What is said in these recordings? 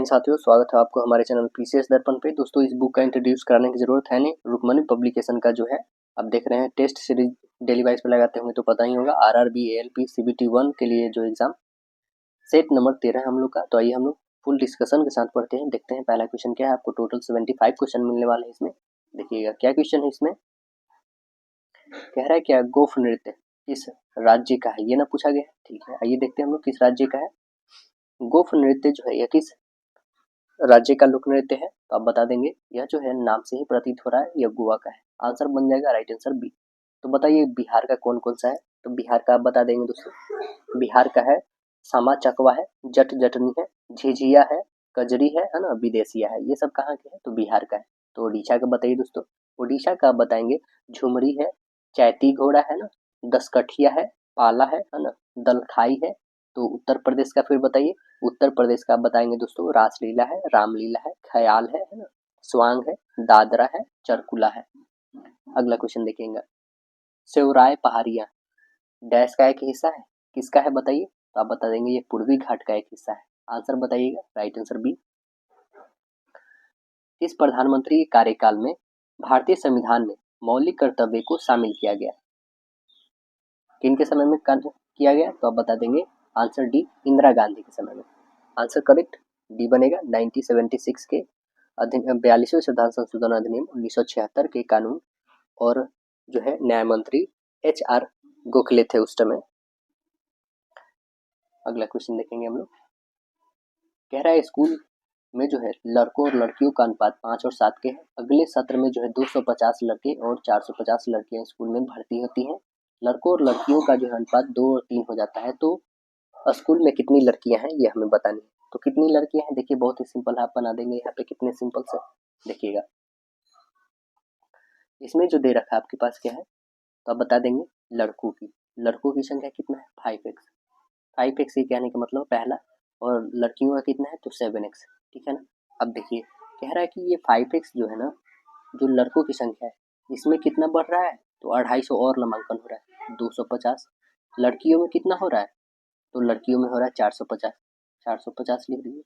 साथियों, स्वागत है आपको हमारे चैनल पीसीएस दर्पण पे। दोस्तों, इस बुक का इंट्रोड्यूस कराने की जरूरत है नहीं। रुक्मणी पब्लिकेशन का जो है आप देख रहे हैं, टेस्ट सीरीज डेली वाइज पे लगाते होंगे तो पता ही होगा। आरआरबी एएलपी सीबीटी 1 के लिए जो एग्जाम सेट नंबर 13 हम लोग का। तो आइए हम लोग फुल डिस्कशन के साथ पढ़ते हैं, देखते हैं पहला क्वेश्चन क्या है। आपको टोटल 75 क्वेश्चन मिलने वाले हैं इसमें। देखिएगा क्या क्वेश्चन है इसमें। कह रहा है क्या गोफ नृत्य किस राज्य का है, ये ना पूछा गया है। ठीक है, आइए देखते हैं हम लोग किस राज्य का है। गोफ नृत्य जो है यह किस राज्य का लोक नृत्य है, तो आप बता देंगे। यह जो है नाम से ही प्रतीत हो रहा है, यह गोवा का है। आंसर बन जाएगा राइट आंसर बी। तो बताइए बिहार का कौन कौन सा है, तो बिहार का आप बता देंगे दोस्तों। बिहार का है सामा चकवा है, जट जटनी है, झिझिया है, कजरी है ना, विदेशिया है। ये सब कहाँ के है, तो बिहार का है। तो उड़ीसा का बताइए दोस्तों। उड़ीसा का आप बताएंगे झुमरी है, चैती घोड़ा है ना, दसकठिया है, पाला है ना, दलखाई है। तो उत्तर प्रदेश का फिर बताइए। उत्तर प्रदेश का आप बताएंगे दोस्तों रासलीला है, रामलीला है, ख्याल है ना, स्वांग है, दादरा है, चरकुला है। अगला क्वेश्चन देखेंगे। सेवराय पहाड़ियां डैश का एक हिस्सा है, किसका है बताइए। तो आप बता देंगे ये पूर्वी घाट का एक हिस्सा है। आंसर बताइएगा राइट आंसर बी। इस प्रधानमंत्री के कार्यकाल में भारतीय संविधान में मौलिक कर्तव्य को शामिल किया गया, किनके समय में किया गया, तो आप बता देंगे आंसर डी, इंदिरा गांधी के समय में। आंसर करेक्ट डी बनेगा। 1976 के 42वें संविधान संशोधन अधिनियम 1976 के कानून और जो है न्याय मंत्री HR गोखले थे उस समय। अगला क्वेश्चन देखेंगे हम लोग। कह रहा है स्कूल में जो है लड़कों और लड़कियों का अनुपात 5 और 7 के है। अगले सत्र में जो है 250 लड़के और 450 लड़कियां स्कूल में भर्ती होती हैं। लड़कों और लड़कियों का जो है अनुपात 2 और 3 हो जाता है। तो स्कूल में कितनी लड़कियां हैं ये हमें बतानी है। तो कितनी लड़कियां हैं, देखिए बहुत ही सिंपल है, आप बना देंगे यहाँ पे कितने सिंपल से। देखिएगा इसमें जो दे रखा है आपके पास क्या है, तो आप बता देंगे लड़कों की संख्या कितना है 5x। 5x ये कहने का मतलब पहला, और लड़कियों का कितना है तो 7x। ठीक है ना। अब देखिए कह रहा है कि ये 5x जो है ना, जो लड़कों की संख्या है इसमें कितना बढ़ रहा है, तो 250 और नामांकन हो रहा है 250। लड़कियों में कितना हो रहा है, तो लड़कियों में हो रहा है 450। 450 लिख दीजिए।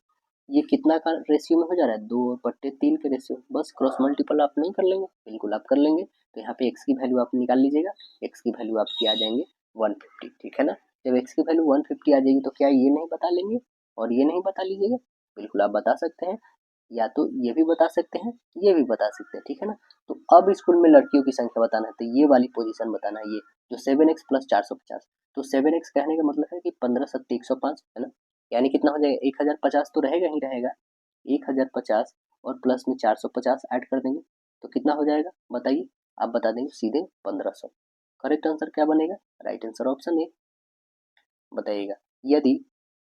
ये कितना का रेशियो में हो जा रहा है, 2/3 के रेशियो। बस क्रॉस मल्टीपल आप नहीं कर लेंगे, बिल्कुल आप कर लेंगे। तो यहाँ पे x की वैल्यू आप निकाल लीजिएगा। x की वैल्यू आपकी आ जाएंगे 150। ठीक है ना। जब x की वैल्यू 150 आ जाएगी तो क्या ये नहीं बता लेंगे और ये नहीं बता लीजिएगा, बिल्कुल आप बता सकते हैं। या तो ये भी बता सकते हैं, ये भी बता सकते हैं। ठीक है ना। तो अब स्कूल में लड़कियों की संख्या बताना है, तो ये वाली पोजीशन बताना है, ये जो 7x प्लस 450। तो 7x कहने का मतलब है कि 15 सत्ते 105 है ना, यानी कितना हो जाएगा 1050 तो रहेगा ही रहेगा। 1050 और प्लस में 450 ऐड कर देंगे तो कितना हो जाएगा बताइए। आप बता देंगे सीधे 1500। करेक्ट आंसर क्या बनेगा, राइट आंसर ऑप्शन ए। बताइएगा यदि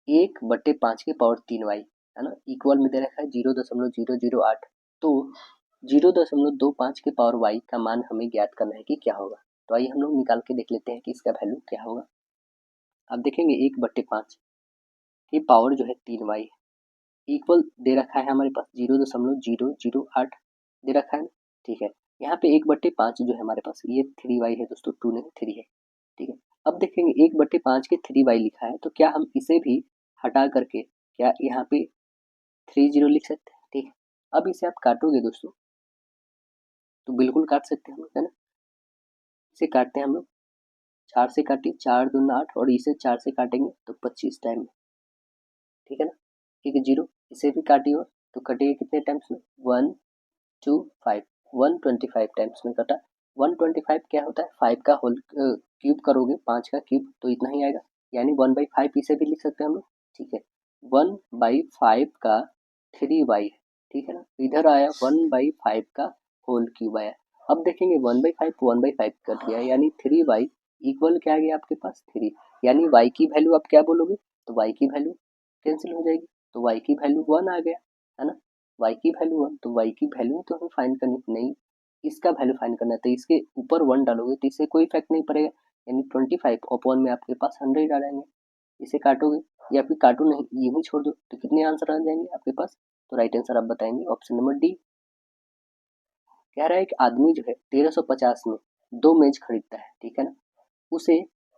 1/5 के पावर 3y है ना इक्वल में दे रखा है 0.008, तो 0.25 के पावर y का मान हमें ज्ञात करना है कि क्या होगा। तो आइए हम लोग निकाल के देख लेते हैं कि इसका वैल्यू क्या होगा। आप देखेंगे 1/5 की पावर जो है 3y इक्वल दे रखा है हमारे पास 0.008 दे रखा है ना। ठीक है, यहाँ पे 1/5 जो है हमारे पास ये 3y है दोस्तों, 2 नहीं 3 है। ठीक है, अब देखेंगे 1/5 के 3y लिखा है, तो क्या हम इसे भी हटा करके क्या यहाँ पे 30 लिख सकते हैं। ठीक है, अब इसे आप काटोगे दोस्तों तो बिल्कुल काट सकते हैं हम लोग, है ना। इसे काटते हैं हम लोग, 4 से काटिए, 4 दूना 8 और इसे 4 से काटेंगे तो 25 टाइम में। ठीक है ना। ठीक है, 0 इसे भी काटिए तो कटेगा कितने टाइम्स में, 125 125 टाइम्स में कटा। 125 क्या होता है, 5 का होल क्यूब करोगे, 5 का क्यूब तो इतना ही आएगा, यानी 1/5 इसे भी लिख सकते हैं हम लोग। ठीक है, 1/5 का 3y। ठीक है ना, इधर आया 1/5 का होल क्यूब आया। अब देखेंगे 1/5 कट गया, यानी 3y इक्वल क्या आ गया आपके पास 3, यानी y की वैल्यू आप क्या बोलोगे, तो y की वैल्यू कैंसिल हो जाएगी, तो y की वैल्यू 1 आ गया, है ना। y की वैल्यू 1, तो y की वैल्यू तो हमें फाइंड करनी नहीं, इसका वैल्यू फाइंड करना है, तो इसके ऊपर 1 डालोगे तो इससे कोई इफेक्ट नहीं पड़ेगा, यानी 25 अपॉन में आपके पास 100 आ जाएंगे। इसे काटोगे या फिर काटो नहीं, यूं ही छोड़ दो, तो कितने आंसर आ जाएंगे आपके पास, तो राइट आंसर आप बताएंगे ऑप्शन नंबर डी। कह रहा है कि आदमी जो है 1350 में 2 मेज खरीदता है। ठीक है ना, उसे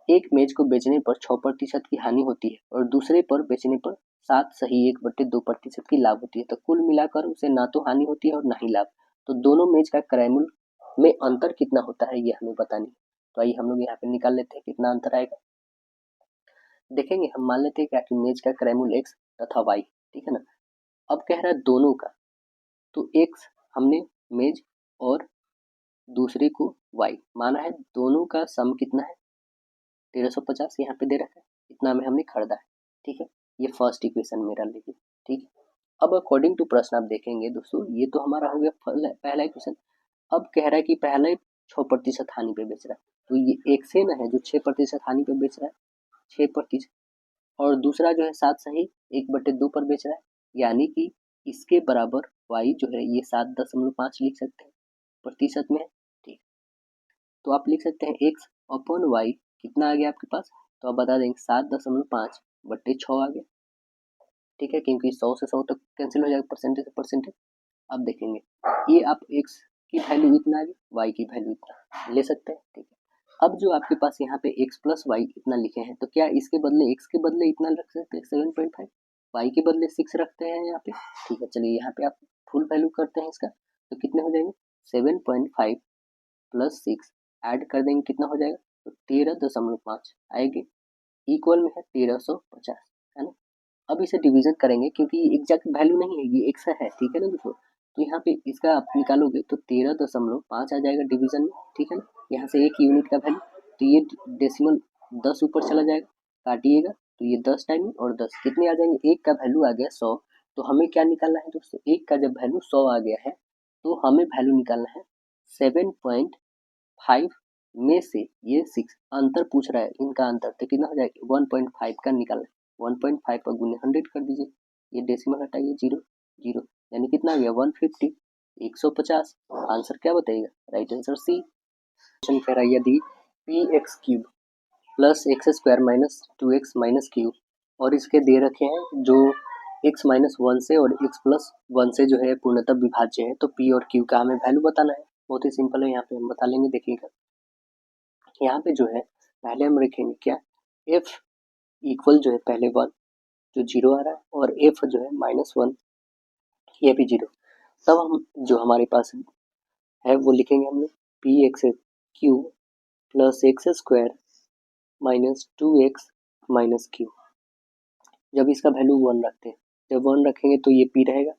एक मेज को बेचने पर 6% की हानि होती है और दूसरे पर बेचने पर 7 सही 1/2% की लाभ होती है, तो कुल मिलाकर उसे ना तो हानि होती है और ना ही लाभ। तो दोनों मेज का क्रय मूल्य में अंतर कितना होता है ये हमें बतानी है। तो आइए हम लोग यहाँ पे निकाल लेते हैं कितना अंतर आएगा। देखेंगे हम मान लेते हैं क्या कि मेज का क्रय मूल्य x तथा y, ठीक है ना। अब कह रहा है दोनों का, तो x हमने मेज और दूसरे को y माना है, दोनों का सम कितना है 1350 यहाँ पे दे रखा है, इतना में हमने खरीदा है, ठीक है। ये फर्स्ट इक्वेशन मेरा लेके, ठीक है। अब अकॉर्डिंग टू प्रश्न आप देखेंगे दोस्तों, ये तो हमारा हो गया पहला इक्वेशन। अब कह रहा है कि पहले 6% हानि पे बेच रहा है, तो ये एक से न है जो 6% हानि पे बेच रहा है 6%, और दूसरा जो है 7 सही 1/2 पर बेच रहा है, यानी कि इसके बराबर y जो है ये 7.5 लिख सकते हैं प्रतिशत में, ठीक। तो आप लिख सकते हैं x अपॉन y कितना आ गया आपके पास, तो आप बता देंगे 7.5/6 आ गया, ठीक है, क्योंकि 100 से 100 तक कैंसिल हो जाएगा, परसेंटेज से परसेंटेज। अब देखेंगे ये आप x की वैल्यू इतना आ गई, y की वैल्यू इतना ले सकते हैं, ठीक है। अब जो आपके पास यहाँ पे x प्लस वाई इतना लिखे हैं, तो क्या इसके बदले x के बदले इतना रख सकते हैं 7.5, y के बदले 6 रखते हैं यहाँ पे, ठीक है। चलिए यहाँ पे आप फुल वैल्यू करते हैं इसका, तो कितने हो जाएंगे 7.5 प्लस 6 ऐड कर देंगे, कितना हो जाएगा, तो 13.5 आएगी, इक्वल में है 1350, है ना। अब इसे डिवीजन करेंगे क्योंकि एग्जैक्ट वैल्यू नहीं है, ये एक्स है, ठीक है ना दोस्तों। तो यहाँ पे इसका आप निकालोगे तो 13.5 आ जाएगा डिवीजन में, ठीक है ना। यहाँ से एक यूनिट का वैल्यू, तो ये डेसिमल 10 ऊपर चला जाएगा, काटिएगा तो ये 10 टाइम और 10 कितने आ जाएंगे, एक का वैल्यू आ गया 100। तो हमें क्या निकालना है दोस्तों, एक का जब वैल्यू 100 आ गया है तो हमें वैल्यू निकालना है 7.5 में से ये 6 अंतर पूछ रहा है, इनका अंतर तो कितना हो जाएगा 1.5 का निकालना है, 1.5 पर गुने 100 कर दीजिए, ये डेसिमल हटाइए 0 0, यानी कितना आ गया 150 150। आंसर क्या बताइएगा, राइट आंसर सी। क्वेश्चन कह रहा है यदि P x cube plus x square minus 2x minus cube, और इसके दे रखे हैं जो x माइनस 1 से और x प्लस 1 से जो है पूर्णतः विभाज्य है, तो p और q का हमें वैल्यू बताना है। बहुत ही सिंपल है, यहाँ पे हम बता लेंगे, देखिएगा यहाँ पे जो है पहले हम रखेंगे क्या, f इक्वल जो है पहले 1 जो 0 आ रहा है, और f जो है -1 ये भी 0। तब हम जो हमारे पास है वो लिखेंगे हम लोग P x Q plus x square minus 2x minus Q. जब इसका वैल्यू 1 रखते हैं, जब 1 रखेंगे तो ये p रहेगा,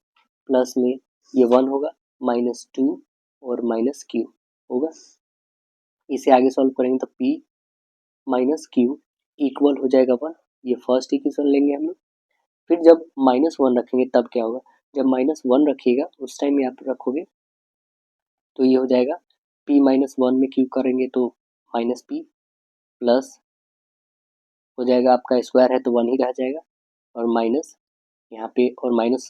प्लस में ये 1 होगा, -2 और माइनस क्यू होगा। इसे आगे सॉल्व करेंगे तो p माइनस क्यू इक्वल हो जाएगा 1, ये फर्स्ट इक्वेशन लेंगे हम लोग। फिर जब -1 रखेंगे तब क्या होगा, जब -1 रखिएगा उस टाइम में आप रखोगे तो ये हो जाएगा p-1 में क्यू करेंगे तो -p प्लस हो जाएगा, आपका स्क्वायर है तो 1 ही रह जाएगा, और माइनस यहाँ पे, और माइनस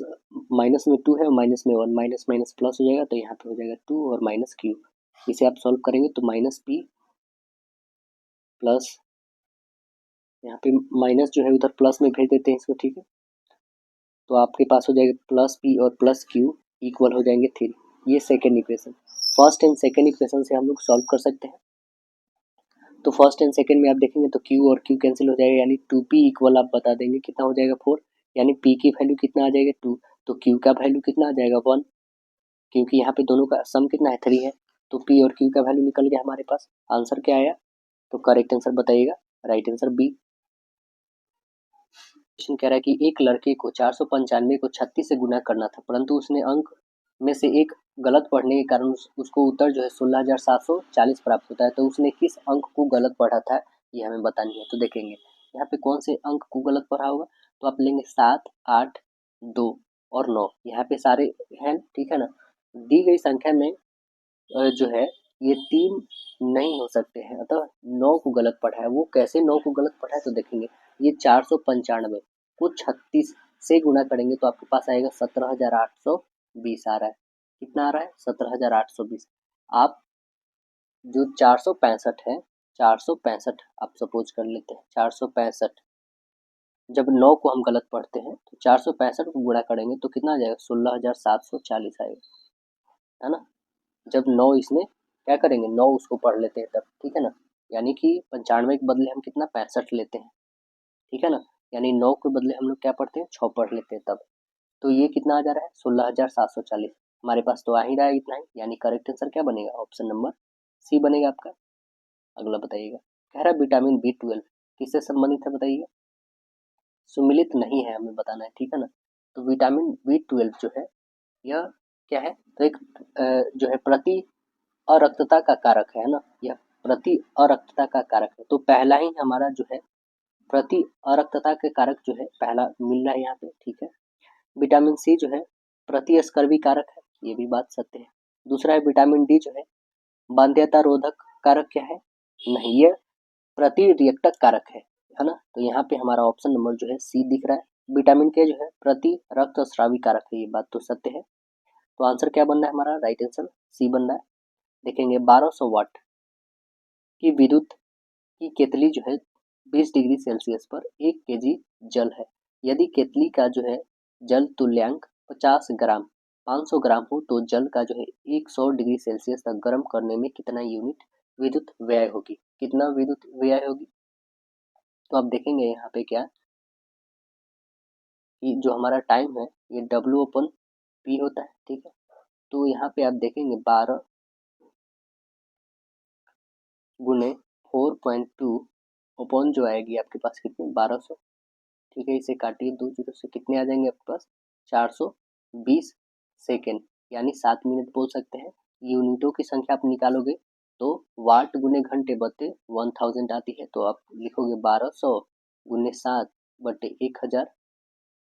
माइनस में 2 है और माइनस में 1, माइनस माइनस प्लस हो जाएगा, तो यहाँ पे हो जाएगा 2 और माइनस क्यू। इसे आप सॉल्व करेंगे तो -p प्लस यहाँ पे माइनस जो है उधर प्लस में भेज देते हैं इसको, ठीक है। तो आपके पास हो जाएगा प्लस p और प्लस q इक्वल हो जाएंगे 3। ये second equation, first and second equation से हम लोग सॉल्व कर सकते हैं। तो फर्स्ट एंड सेकेंड में आप देखेंगे तो q और q कैंसिल हो जाएगा, यानी 2p इक्वल आप बता देंगे कितना हो जाएगा 4, यानी p की वैल्यू कितना आ जाएगा 2, तो q का वैल्यू कितना आ जाएगा 1, क्योंकि यहाँ पे दोनों का सम कितना है 3 है, तो p और q का वैल्यू निकल गया हमारे पास। आंसर क्या आया, तो करेक्ट आंसर बताइएगा, राइट आंसर बी। क्वेश्चन कह रहा है कि एक लड़के को 495 को 36 से गुना करना था, परंतु उसने अंक में से एक गलत पढ़ने के कारण उसको उत्तर जो है 16,740 प्राप्त होता है, तो उसने किस अंक को गलत पढ़ा था ये हमें बतानी है। तो देखेंगे यहाँ पे कौन से अंक को गलत पढ़ा होगा, तो आप लेंगे 7 8 2 और 9, यहाँ पे सारे हैं, ठीक है ना। दी गई संख्या में जो है ये 3 नहीं हो सकते हैं, अतः 9 को गलत पढ़ा है। वो कैसे 9 को गलत पढ़ा है, तो देखेंगे ये 495 को 36 से गुणा करेंगे तो आपके पास आएगा 17,820 आ रहा है। कितना आ रहा है 17,820। आप जो 465 है, 465 आप सपोज कर लेते हैं 465, जब 9 को हम गलत पढ़ते हैं तो 465 को गुणा करेंगे तो कितना आ जाएगा 16,740 आएगा, है ना। जब 9 इसमें क्या करेंगे 9 उसको पढ़ लेते हैं तब, ठीक है ना, यानी कि 95 के बदले हम कितना 65 लेते हैं, ठीक है ना। यानी 9 के बदले हम लोग क्या पढ़ते हैं, 6 पढ़ लेते हैं तब। तो ये कितना आ जा रहा है, 16,740। हमारे पास तो आ ही रहा है इतना ही, यानी करेक्ट आंसर क्या बनेगा, ऑप्शन नंबर सी बनेगा आपका। अगला बताइएगा, कह रहा है विटामिन B12 किससे संबंधित है, बताइए। सुमिलित नहीं है, हमें बताना है, ठीक है ना। तो विटामिन B12 जो है यह क्या है, तो एक जो है प्रति अरक्तता का कारक है ना, यह प्रति अरक्तता का कारक है। तो पहला ही हमारा जो है प्रति अरक्तता के कारक जो है पहला मिल रहा है यहाँ पे, ठीक है। विटामिन सी जो है प्रतिस्कर्वी कारक है, ये भी बात सत्य है। दूसरा है विटामिन डी जो है बाध्यता रोधक कारक क्या है, नहीं, ये प्रतिरिएक्टक कारक है ना। तो यहाँ पे हमारा ऑप्शन नंबर जो है सी दिख रहा है। विटामिन के जो है प्रति रक्तस्रावी कारक है, ये बात तो सत्य है। तो आंसर क्या बन रहा है हमारा, राइट आंसर सी बन रहा है। देखेंगे 1200 वाट की विद्युत की केतली जो है 20 डिग्री सेल्सियस पर 1 केजी जल है। यदि केतली का जो है जल तुल्यांक 50 ग्राम 500 ग्राम हो तो जल का जो है 100 डिग्री सेल्सियस तक गर्म करने में कितना यूनिट विद्युत व्यय होगी, कितना विद्युत व्यय होगी। तो आप देखेंगे यहाँ पे क्या कि जो हमारा टाइम है ये W/P होता है, ठीक है। तो यहाँ पे आप देखेंगे 12 गुने 4.2 अपॉन जो आएगी आपके पास कितनी 1200, ठीक है। इसे काटिए 2 जीरो से, कितने आ जाएंगे आपके पास 420 सेकेंड, यानी 7 मिनट बोल सकते हैं। यूनिटों की संख्या आप निकालोगे तो वाट गुने घंटे बटे 1000 आती है। तो आप लिखोगे 1200 गुने 7 बटे 1000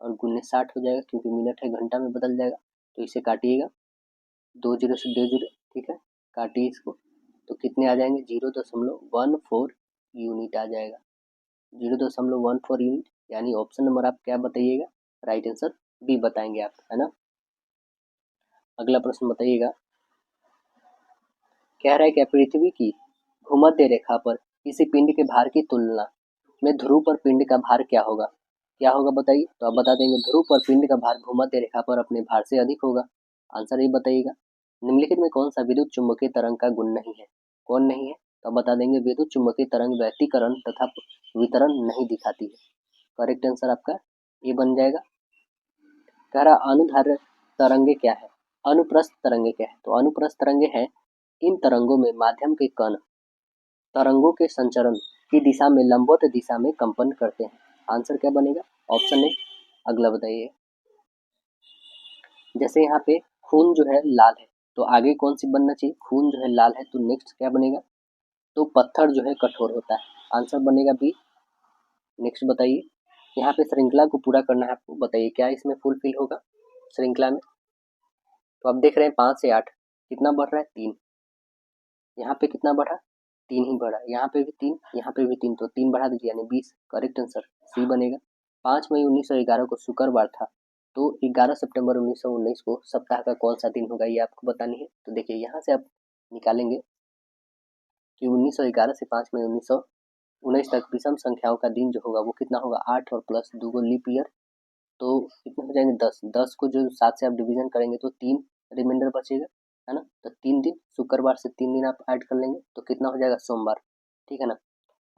और गुने 60 हो जाएगा, क्योंकि मिनट है घंटा में बदल जाएगा। तो इसे काटिएगा 2 जीरो से 2 जीरो, ठीक है, काटिए इसको तो कितने आ जाएंगे 0.14 यूनिट आ जाएगा, 0.14 यूनिट। यानी ऑप्शन नंबर आप क्या बताइएगा, राइट आंसर बी बताएंगे आप, है ना। अगला प्रश्न बताइएगा, कह रहा है कि पृथ्वी की भूमध्य रेखा पर किसी पिंड के भार की तुलना में ध्रुव पर पिंड का भार क्या होगा, क्या होगा बताइए। तो आप बता देंगे ध्रुव पर पिंड का भार भूमध्य रेखा पर अपने भार से अधिक होगा। आंसर ये बताइएगा। निम्नलिखित में कौन सा विद्युत चुम्बकीय तरंग का गुण नहीं है, कौन नहीं है। तो आप बता देंगे विद्युत चुम्बकीय तरंग व्यतिकरण तथा वितरण नहीं दिखाती है। करेक्ट आंसर आपका ये बन जाएगा। कह रहा अनुधार्य तरंगे क्या है, अनुप्रस्थ तरंगे क्या है। तो अनुप्रस्थ तरंगे हैं इन तरंगों में माध्यम के कण तरंगों के संचरण की दिशा में लंबवत दिशा में कंपन करते हैं। आंसर क्या बनेगा, ऑप्शन ए। अगला बताइए, जैसे यहाँ पे खून जो है लाल है तो आगे कौन सी बनना चाहिए, खून जो है लाल है तो नेक्स्ट क्या बनेगा, तो पत्थर जो है कठोर होता है। आंसर बनेगा बी। नेक्स्ट बताइए, यहाँ पे श्रृंखला को पूरा करना है आपको, बताइए क्या इसमें फुलफिल होगा श्रृंखला में। तो आप देख रहे हैं 5 से 8 कितना बढ़ रहा है 3, यहाँ पे कितना बढ़ा 3 ही बढ़ा, यहाँ पे भी 3, यहाँ पे भी 3, तो 3 बढ़ा दीजिए यानी 20। करेक्ट आंसर सी बनेगा। 5 मई 1911 को शुक्रवार था, तो 11 सितंबर 1919 को सप्ताह का कौन सा दिन होगा, ये आपको बतानी है। तो देखिए यहाँ से आप निकालेंगे कि 1911 से 5 मई 1919 तक विषम संख्याओं का दिन जो होगा वो कितना होगा 8 और प्लस 2 को लीप ईयर, तो कितने हो जाएंगे 10। 10 को जो 7 से आप डिवीजन करेंगे तो 3 रिमाइंडर बचेगा, है ना। तो 3 दिन, शुक्रवार से 3 दिन आप ऐड कर लेंगे तो कितना हो जाएगा सोमवार, ठीक है ना।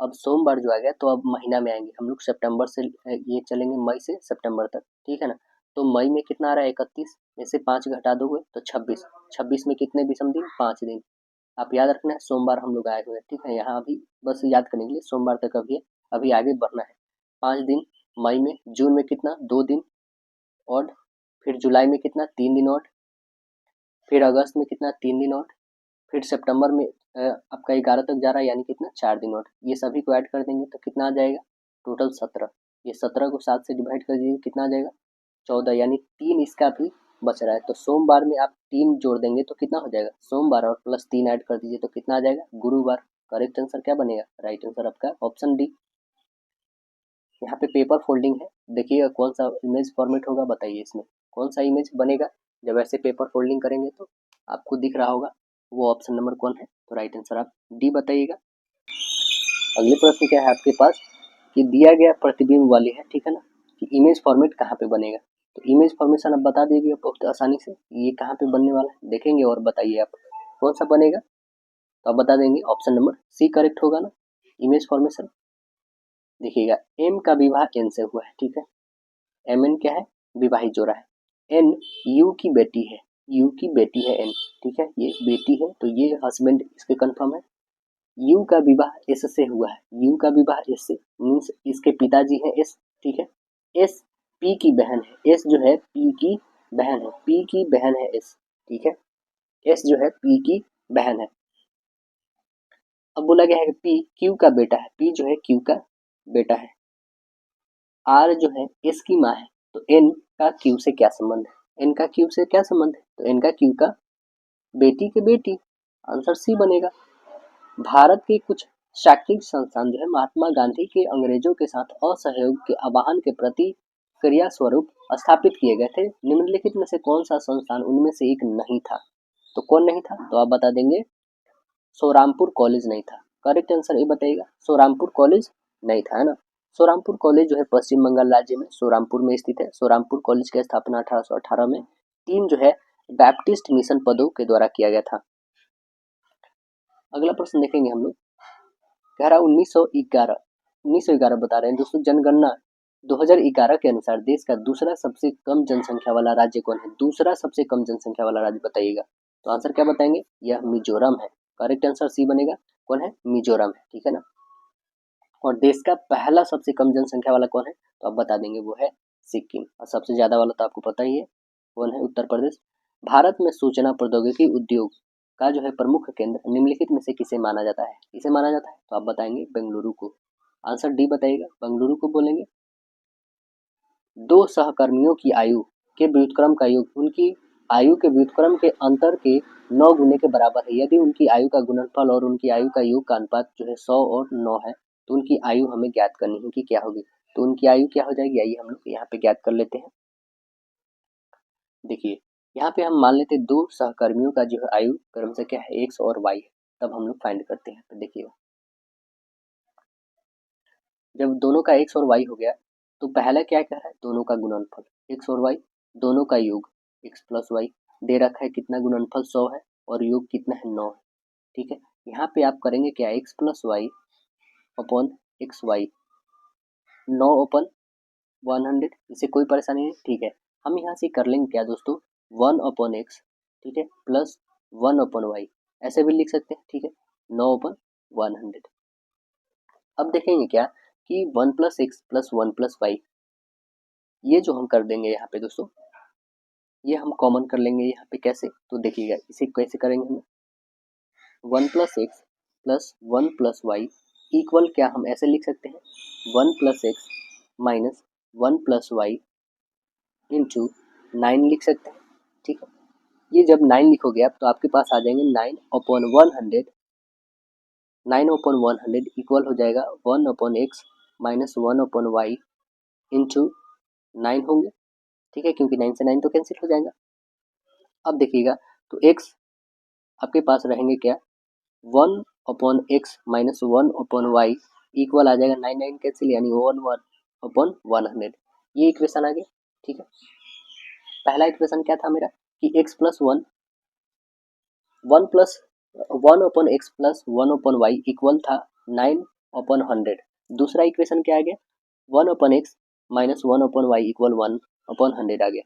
अब सोमवार जो आ गया तो अब महीना में आएंगे हम लोग, सितंबर से ये चलेंगे मई से सितंबर तक, ठीक है ना। तो मई में कितना आ रहा है 31 में से 5 घटा दोगे तो 26, 26 में कितने विषम दिन 5 दिन। आप याद रखना है सोमवार हम लोग आए हुए हैं, ठीक है। यहाँ अभी बस याद करने के लिए सोमवार तक अभी है, अभी आगे बढ़ना है 5 दिन। मई में, जून में कितना 2 दिन और फिर जुलाई में कितना 3 दिन और फिर अगस्त में कितना 3 दिन और फिर सितंबर में आपका 11 तक जा रहा है यानी कितना 4 दिन और, ये सभी को ऐड कर देंगे तो कितना आ जाएगा टोटल 17। ये 17 को 7 से डिवाइड कर दीजिए कितना आ जाएगा 14, यानी 3 इसका भी बच रहा है। तो सोमवार में आप 3 जोड़ देंगे तो कितना हो जाएगा सोमवार और प्लस 3 ऐड कर दीजिए तो कितना आ जाएगा गुरुवार। करेक्ट आंसर क्या बनेगा, राइट आंसर आपका ऑप्शन डी। यहाँ पे पेपर फोल्डिंग है, देखिएगा कौन सा इमेज फॉर्मेट होगा, बताइए इसमें कौन सा इमेज बनेगा जब ऐसे पेपर फोल्डिंग करेंगे। तो आपको दिख रहा होगा वो ऑप्शन नंबर कौन है, तो राइट आंसर आप डी बताइएगा। अगले प्रश्न क्या है आपके पास कि दिया गया प्रतिबिंब वाली है, ठीक है ना, कि इमेज फॉर्मेट कहाँ पे बनेगा। तो इमेज फॉर्मेशन आप बता दीजिए बहुत आसानी से, ये कहाँ पे बनने वाला है देखेंगे और बताइए आप कौन सा बनेगा। तो आप बता देंगे ऑप्शन नंबर सी करेक्ट होगा ना, इमेज फॉर्मेशन। देखिएगा एम का विवाह एन से हुआ है, ठीक है, एम एन क्या है, विवाहित जोड़ा है। एन यू की बेटी है, यू की बेटी है एन, ठीक है, ये बेटी है तो ये हस्बैंड इसके कंफर्म है। यू का विवाह एस से हुआ है, यू का विवाह एस से मीन्स इसके पिताजी है एस, ठीक है। एस पी की बहन है, एस जो है पी की बहन है, पी की बहन है एस, ठीक है, एस जो है पी की बहन है। अब बोला गया है कि पी क्यू का बेटा है, पी जो है क्यू का बेटा है। आर जो है एस की माँ है, तो एन का क्यू से क्या संबंध है, एन का क्यू से क्या संबंध है, तो एन का क्यू का बेटी के बेटी, आंसर सी बनेगा। भारत के कुछ शैक्षिक संस्थान जो है महात्मा गांधी के अंग्रेजों के साथ असहयोग के आह्वान के प्रति क्रिया स्वरूप स्थापित किए गए थे, निम्नलिखित में से कौन सा संस्थान उनमें से एक नहीं था, तो कौन नहीं था, तो आप बता देंगे सोरामपुर कॉलेज नहीं था। करेक्ट आंसर ये बताइएगा, सोरामपुर कॉलेज नहीं था, है ना। सोरामपुर कॉलेज जो है पश्चिम बंगाल राज्य में सोरामपुर में स्थित है। सोरामपुर कॉलेज की स्थापना 1818 में 3 जो है बैप्टिस्ट मिशन पदों के द्वारा किया गया था। अगला प्रश्न देखेंगे हम लोग, कह रहा 1911 बता रहे हैं दोस्तों। जनगणना 2011 के अनुसार देश का दूसरा सबसे कम जनसंख्या वाला राज्य कौन है, दूसरा सबसे कम जनसंख्या वाला राज्य बताइएगा, तो आंसर क्या बताएंगे, यह मिजोरम है। करेक्ट आंसर सी बनेगा, कौन है, मिजोरम है, ठीक है ना। और देश का पहला सबसे कम जनसंख्या वाला कौन है, तो आप बता देंगे वो है सिक्किम। और सबसे ज्यादा वाला तो आपको पता ही है, कौन है, उत्तर प्रदेश। भारत में सूचना प्रौद्योगिकी उद्योग का जो है प्रमुख केंद्र निम्नलिखित में से किसे माना जाता है, किसे माना जाता है, तो आप बताएंगे बेंगलुरु को। आंसर डी बताइएगा, बेंगलुरु को बोलेंगे। दो सहकर्मियों की आयु के व्युत्क्रम का योग उनकी आयु के व्युत्क्रम के अंतर के 9 गुने के बराबर है। यदि उनकी आयु का गुणनफल और उनकी आयु का योग का अनुपात जो है 100 और 9 है, तो उनकी आयु हमें ज्ञात करनी है कि क्या होगी, तो उनकी आयु क्या हो जाएगी, आइए हम लोग यहाँ पे ज्ञात कर लेते हैं। देखिए यहाँ पे हम मान लेते हैं दो सहकर्मियों का जो है आयु क्रम से क्या है, एक्स और वाई है, तब हम लोग फाइंड करते हैं। तो देखिए जब दोनों का एक्स और वाई हो गया, तो पहला क्या कह रहा है, दोनों का गुणनफल एक्स और वाई, दोनों का योग एक्स प्लस वाई, दे रखा है कितना, गुणनफल 100 है और योग कितना है, 9 है, ठीक है। यहाँ पे आप करेंगे क्या, x plus y upon x y, 9 upon 100, इससे कोई परेशानी नहीं, ठीक है। हम यहाँ से कर लेंगे क्या दोस्तों, 1 अपॉन एक्स, ठीक है, प्लस 1 अपॉन वाई, ऐसे भी लिख सकते हैं, ठीक है, 9 अपॉन 100। अब देखेंगे क्या कि 1 plus x plus 1 plus y, ये जो हम कर देंगे यहाँ पे दोस्तों, ये हम कॉमन कर लेंगे यहाँ पे, कैसे, तो देखिएगा इसे कैसे करेंगे हम, 1 plus x plus 1 plus y equal क्या हम ऐसे लिख सकते हैं, 1 plus x minus 1 plus y into 9 लिख सकते हैं, ठीक है। ये जब 9 लिखोगे आप तो आपके पास आ जाएंगे 9 अपॉन 100, 9 अपॉन 100 इक्वल हो जाएगा 1 upon x minus 1 upon y into 9 होंगे, ठीक है, क्योंकि 9 से 9 तो कैंसिल हो जाएगा। अब देखिएगा तो x आपके पास रहेंगे क्या, 1 upon x minus 1 upon y equal आ जाएगा 9 9 कैंसिल, यानी 1 अपॉन 100, ये इक्वेशन आ गई, ठीक है। पहला इक्वेशन क्या था मेरा कि x plus 1 plus 1 upon x plus 1 upon y equal था 9 अपॉन 100। दूसरा इक्वेशन क्या आ गया, 1 upon x minus 1 upon y equal 1 upon 100 आ गया।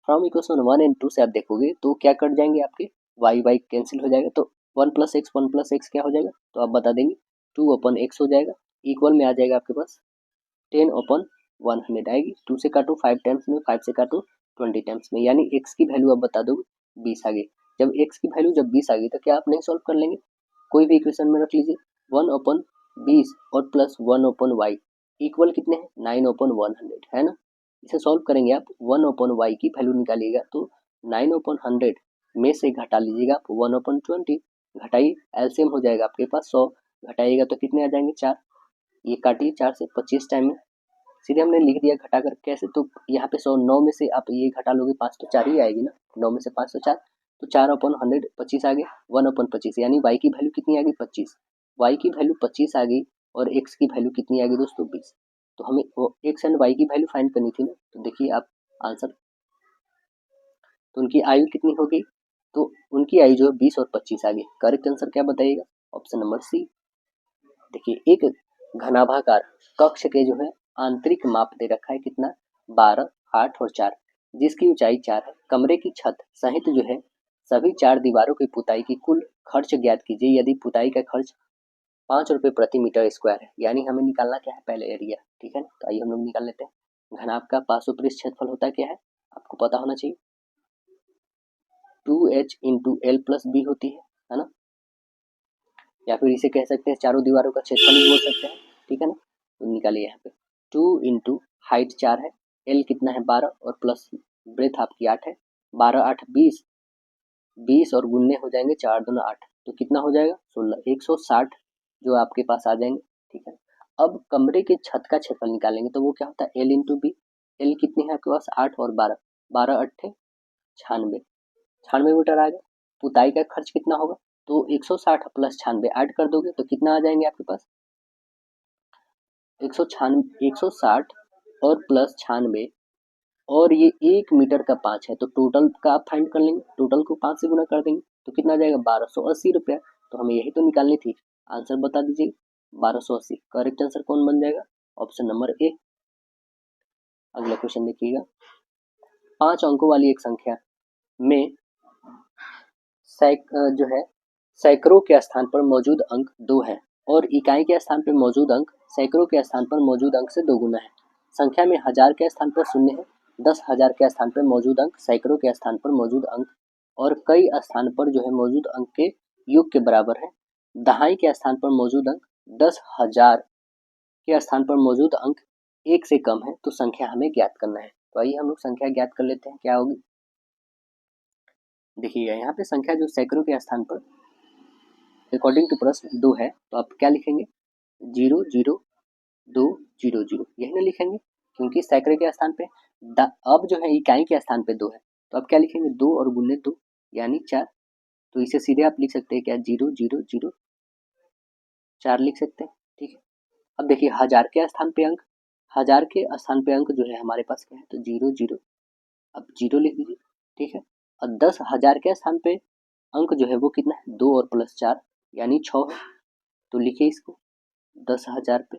फ्रॉम इक्वेशन 1 एंड 2 से आप देखोगे तो क्या कट जाएंगे आपके, वाई वाई कैंसिल हो जाएगा, तो 1 प्लस एक्स क्या हो जाएगा, तो आप बता देंगे 2 अपॉन एक्स हो जाएगा, इक्वल में आ जाएगा आपके पास 10 अपॉन 100 आएगी। 2 से काटो 5 टाइम्स में, 5 से काटो 20 टाइम्स में, यानी एक्स की वैल्यू आप बता दो 20 आ गई। जब एक्स की वैल्यू जब 20 आ गई तो क्या आप नहीं सॉल्व कर लेंगे, कोई भी इक्वेशन में रख लीजिए, 1 अपॉन 20 और प्लस 1 अपॉन वाई इक्वल कितने हैं, 9 अपॉन 100, है ना। इसे सॉल्व करेंगे आप, 1 अपॉन वाई की वैल्यू निकालिएगा तो 9 अपॉन 100 में से घटा लीजिएगा आप 1 अपॉन 20, घटाइए एलसीएम हो जाएगा आपके पास 100, घटाइएगा तो कितने आ जाएंगे 4, ये काटिए 4 से 25 टाइम में, सीधे हमने लिख दिया घटा कर कैसे, तो यहाँ पे 100 9 में से आप ये घटा लोगे 5 तो 4 ही आएगी ना, 9 में से 5 तो 4, तो 4 अपॉन 100 25 आ गया, 1 अपॉन 25, यानी y की वैल्यू कितनी आ गई 25, y की वैल्यू 25 आ गई और x की वैल्यू कितनी आ गई दोस्तों 20। तो हमें वो x एंड y की वैल्यू फाइंड करनी थी ना, तो देखिए आप आंसर, तो उनकी आयु कितनी हो गई, तो उनकी आयु जो है 20 और 25 आ गई। करेक्ट आंसर क्या बताइएगा, ऑप्शन नंबर सी। देखिए एक घनाभाकार कक्ष के जो है आंतरिक माप दे रखा है कितना 12, 8 और 4, जिसकी ऊंचाई 4 है। कमरे की छत सहित जो है सभी 4 दीवारों की पुताई की कुल खर्च ज्ञात कीजिए यदि पुताई का खर्च 5 रुपये प्रति मीटर स्क्वायर है। यानी हमें निकालना क्या है पहले एरिया, ठीक है ना। तो आइए हम लोग निकाल लेते हैं। घनाभ का पार्श्वपृष्ठ क्षेत्रफल होता क्या है, आपको पता होना चाहिए, 2h into L plus B होती है ना। या फिर इसे कह सकते हैं चारों दीवारों का क्षेत्रफल भी बोल सकते हैं, ठीक है ना। तो निकालिए यहाँ पे 2 इंटू हाइट 4 है, एल कितना है 12 और प्लस ब्रेथ आपकी 8 है, 12 8 20, 20 और गुन्ने हो जाएंगे 4 दूना 8, तो कितना हो जाएगा 16, 160 जो आपके पास आ जाएंगे, ठीक है। अब कमरे के छत का क्षेत्रफल निकालेंगे तो वो क्या होता है एल इंटू बी। एल कितनी है आपके पास 8 और 12, 12 अट्ठे 96, 96 मीटर आ गया। पुताई का खर्च कितना होगा, तो 160 प्लस 96 ऐड कर दोगे तो कितना आ जाएंगे आपके पास 160 और प्लस 96 और ये 1 मीटर का 5 है, तो टोटल का आप फाइंड कर लेंगे, टोटल को 5 से गुना कर देंगे तो कितना आ जाएगा 1280 रुपया। तो हमें यही तो निकालनी थी, आंसर बता दीजिए 1280। करेक्ट आंसर कौन बन जाएगा, ऑप्शन नंबर ए। अगला क्वेश्चन देखिएगा, 5 अंकों वाली एक संख्या में जो है सैकड़ों के स्थान पर मौजूद अंक 2 है और इकाई के स्थान पर मौजूद अंक सैकड़ों के स्थान पर मौजूद अंक से 2 गुना है। संख्या में 1000 के स्थान पर शून्य है, 10,000 के स्थान पर मौजूद अंक सैकड़ों के स्थान पर मौजूद अंक और कई स्थान पर जो है मौजूद अंक के योग के बराबर है। दहाई के स्थान पर मौजूद अंक 10,000 के स्थान पर मौजूद अंक 1 से कम है, तो संख्या हमें ज्ञात करना है। तो आइए हम लोग संख्या ज्ञात कर लेते हैं, क्या होगी देखिएगा यहाँ पे संख्या जो सैकड़ों के स्थान पर अकॉर्डिंग टू प्रश्न 2 है, तो आप क्या लिखेंगे 0 0 2 0 0, यही ना लिखेंगे क्योंकि सैकड़े के स्थान पे अब जो है इकाई के स्थान पे 2 है, तो आप क्या लिखेंगे 2 और गुने 2 यानी 4, तो इसे सीधे आप लिख सकते हैं क्या 0 0 0 4 लिख सकते हैं, ठीक है। अब देखिए 1000 के स्थान पे अंक, 1000 के स्थान पे अंक जो है हमारे पास क्या है तो 0 0, अब 0 लिख दीजिए, ठीक है। और 10,000 के स्थान पे अंक जो है वो कितना है 2 और प्लस 4 यानी 6 है, तो लिखिए इसको 10,000 पे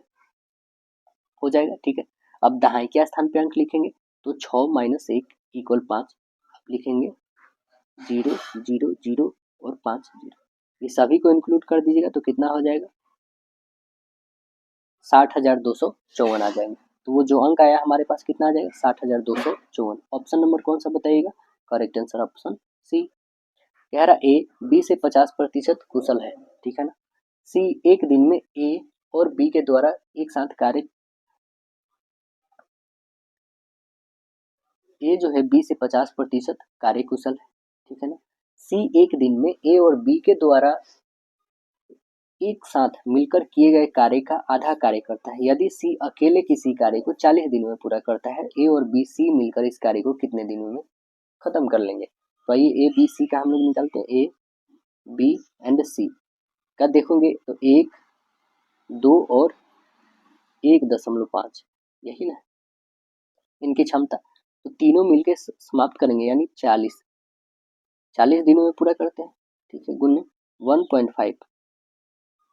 हो जाएगा, ठीक है। अब दहाई के स्थान पे अंक लिखेंगे तो 6 माइनस 1 इक्वल 5, अब लिखेंगे 0 0 0 और 5 0, ये सभी को इंक्लूड कर दीजिएगा तो कितना हो जाएगा 60,254 आ जाएंगे। तो वो जो अंक आया हमारे पास कितना आ जाएगा 60,254। ऑप्शन नंबर कौन सा बताइएगा, करेक्ट आंसर ऑप्शन सी। कह रहा ए बी से 50% कुशल है, ठीक है ना। सी एक दिन में ए और बी के द्वारा एक साथ कार्य, ए जो है बी से 50% कार्यकुशल है, ठीक है ना। सी एक दिन में ए और बी के द्वारा एक साथ मिलकर किए गए कार्य का आधा कार्य करता है। यदि सी अकेले किसी कार्य को 40 दिनों में पूरा करता है, ए और बी सी मिलकर इस कार्य को कितने दिनों में खत्म कर लेंगे। तो आइए ए बी सी का हम लोग निकालते हैं, ए बी एंड सी का देखोगे तो 1 2 और 1.5 यही ना इनकी क्षमता, तो तीनों मिलकर समाप्त करेंगे यानी 40 दिनों में पूरा करते हैं, ठीक है। गुने 1.5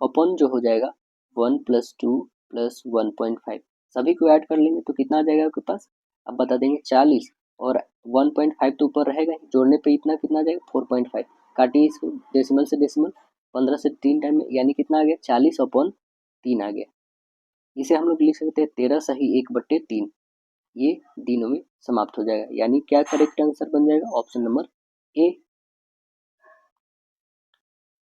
अपन जो हो जाएगा 1 + 2 + 1.5, सभी को ऐड कर लेंगे तो कितना आ जाएगा आपके पास, अब बता देंगे 40 और 1.5 तो ऊपर रहेगा ही, जोड़ने पे इतना कितना आ जाएगा 4.5, काटिए इसको डेसिमल से डेसिमल 15 से 3 टाइम में यानी कितना आ गया 40/3 आ गया। इसे हम लोग लिख सकते हैं 13 सही 1/3, ये दिनों में समाप्त हो जाएगा, यानी क्या करेक्ट आंसर बन जाएगा ऑप्शन नंबर ए।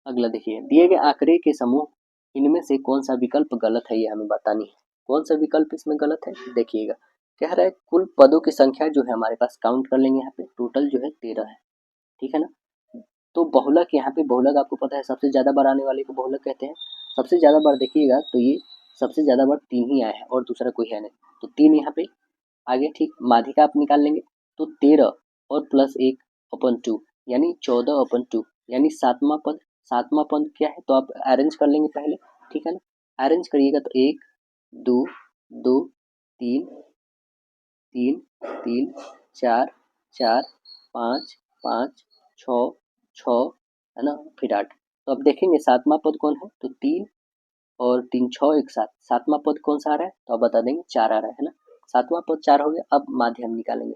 अगला देखिए, दिए गए आंकड़े के समूह इनमें से कौन सा विकल्प गलत है, ये हमें बतानी है। कौन सा विकल्प इसमें गलत है देखिएगा, कह रहा है कुल पदों की संख्या जो है हमारे पास काउंट कर लेंगे यहाँ पे, टोटल जो है 13 है, ठीक है ना। तो बहुलक यहाँ पे बहुलक आपको पता है सबसे ज्यादा बार आने वाले को बहुलक कहते हैं। सबसे ज्यादा बार देखिएगा तो ये सबसे ज्यादा बार 3 ही आया है और दूसरा कोई है नहीं, तो 3 यहाँ पे आ गया, ठीक। माध्यिका आप निकाल लेंगे तो 13 और प्लस 1/2 यानी 14/2 यानी सातवां पद क्या है, तो आप अरेंज कर लेंगे पहले, ठीक है ना। अरेंज करिएगा तो 1 2 2 3 3 3 4 4 5 5 6 6 है ना, फिर 8। तो अब देखेंगे सातवां पद कौन है तो 3 और 3 6 एक साथ, सातवां पद कौन सा आ रहा है तो आप बता देंगे 4 आ रहा है ना। सातवां पद 4 हो गया। अब माध्य हम निकालेंगे,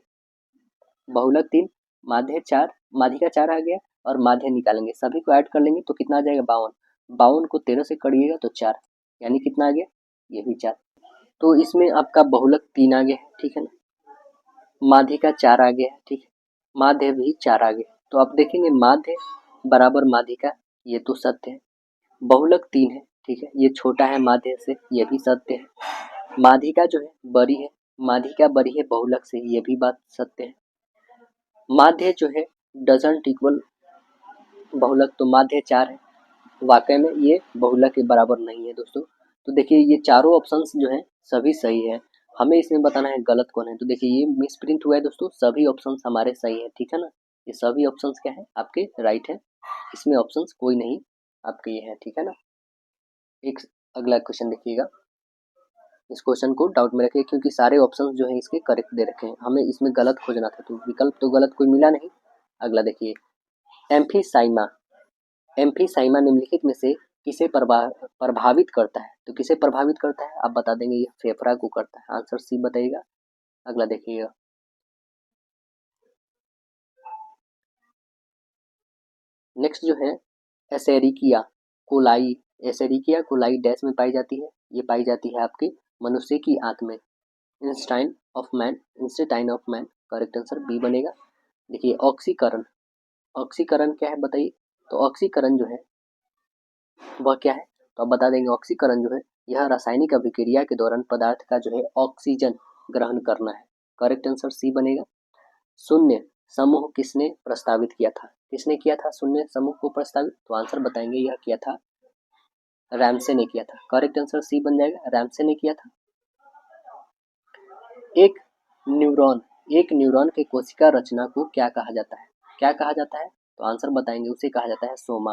बहुलक 3, माध्य 4, माध्यिका 4 आ गया और माध्य निकालेंगे, सभी को ऐड कर लेंगे तो कितना आ जाएगा 52। 52 को 13 से करिएगा तो 4, यानी कितना आ गया ये भी 4। तो इसमें आपका बहुलक 3 आ गया है, ठीक है ना, माध्यिका 4 आ गया है, ठीक है, माध्य भी 4 आ गया। तो आप देखेंगे माध्य बराबर माध्यिका, ये तो सत्य है। बहुलक 3 है, ठीक है, ये छोटा है माध्य से, ये भी सत्य है। माध्यिका जो है बड़ी है, माध्यिका बड़ी है बहुलक से, ये भी बात सत्य है। माध्य जो है डजंट इक्वल बहुलक, तो माध्य 4 है, वाकई में ये बहुलक के बराबर नहीं है दोस्तों। तो देखिए ये चारों ऑप्शंस जो हैं सभी सही है, हमें इसमें बताना है गलत कौन है। तो देखिए ये मिस प्रिंट हुआ है दोस्तों, सभी ऑप्शंस हमारे सही है, ठीक है ना, ये सभी ऑप्शंस क्या है आपके राइट है, इसमें ऑप्शंस कोई नहीं आपके ये है, ठीक है ना। एक अगला क्वेश्चन देखिएगा, इस क्वेश्चन को डाउट में रखिए क्योंकि सारे ऑप्शंस जो है इसके करेक्ट दे रखे हैं, हमें इसमें गलत खोजना था तो विकल्प तो गलत कोई मिला नहीं। अगला देखिए, एम्फीसाइमा, एम्फीसाइमा निम्नलिखित में से किसे प्रभावित करता है, तो किसे प्रभावित करता है आप बता देंगे, ये फेफड़ा को करता है, आंसर सी बताइएगा। अगला देखिएगा, नेक्स्ट जो है एसेरिकिया कोलाई, एसेरिकिया कोलाई डैश में पाई जाती है, ये पाई जाती है आपके मनुष्य की आंत में, intestine of man, intestine of man, correct answer B बनेगा। देखिए ऑक्सीकरण, ऑक्सीकरण क्या है बताइए, तो ऑक्सीकरण जो है वह क्या है तो आप बता देंगे, ऑक्सीकरण जो है यह रासायनिक अभिक्रिया के दौरान पदार्थ का जो है ऑक्सीजन ग्रहण करना है, करेक्ट आंसर सी बनेगा। शून्य समूह किसने प्रस्तावित किया था, किसने किया था शून्य समूह को प्रस्तावित, तो आंसर बताएंगे यह किया था रैमसे ने किया था, करेक्ट आंसर सी बन जाएगा, रैमसे ने किया था। एक न्यूरॉन, एक न्यूरॉन के कोशिका रचना को क्या कहा जाता है, क्या कहा जाता है तो आंसर बताएंगे, उसे कहा जाता है सोमा,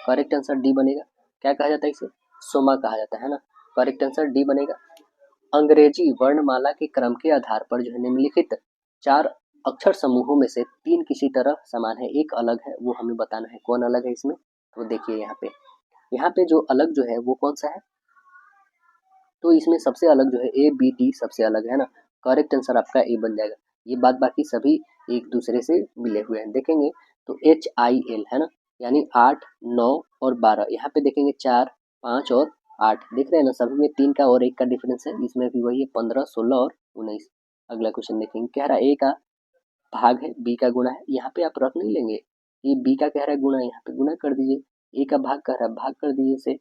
करेक्ट आंसर डी बनेगा। क्या कहा जाता है इसे, सोमा कहा जाता है ना, करेक्ट आंसर डी बनेगा। अंग्रेजी वर्णमाला के क्रम के आधार पर जो है निम्नलिखित 4 अक्षर समूहों में से 3 किसी तरह समान है, एक अलग है, वो हमें बताना है, कौन अलग है इसमें, तो देखिए यहाँ पे जो अलग जो है वो कौन सा है, तो इसमें सबसे अलग जो है ए बी डी सबसे अलग है ना, करेक्ट आंसर आपका ए बन जाएगा। ये बात बाकी सभी एक दूसरे से मिले हुए हैं, देखेंगे तो HIL है ना, यानी 8 9 और 12, यहाँ पे देखेंगे 4 5 और 8, देख रहे हैं ना, सभी में 3 का और 1 का डिफरेंस है, इसमें भी वही है 15 16 और 19। अगला क्वेश्चन देखेंगे, कह रहा है ए का भाग है बी का गुणा है, यहाँ पे आप रख नहीं लेंगे, ये बी का कह रहा है गुणा, यहाँ पे गुणा कर दीजिए, ए का भाग कह रहा है भाग कर दीजिए इसे,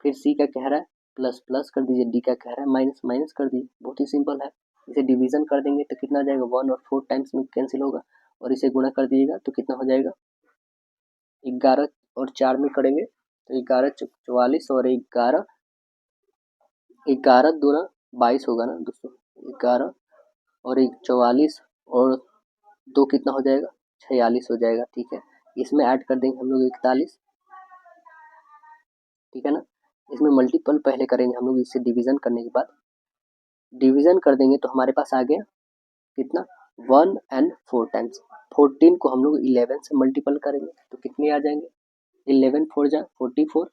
फिर सी का कह रहा है प्लस प्लस कर दीजिए, डी का कह रहा है माइनस माइनस कर दीजिए, बहुत ही सिंपल है। इसे डिवीजन कर देंगे तो कितना आ जाएगा 1 और 4 टाइम्स में कैंसिल होगा, और इसे गुणा कर दीजिएगा तो कितना हो जाएगा 11 और 4 में करेंगे तो 11 44 और 11 11 दूना 22 होगा ना दोस्तों, 11 और 44 और 2 कितना हो जाएगा 46 हो जाएगा, ठीक है। इसमें ऐड कर देंगे हम लोग 41, ठीक है ना, इसमें मल्टीपल पहले करेंगे हम लोग, इससे डिवीजन करने के बाद डिवीजन कर देंगे तो हमारे पास आ गया कितना 1 एंड 4 टाइम्स, 14 को हम लोग 11 से मल्टीपल करेंगे तो कितने आ जाएंगे 11 4 जा 44,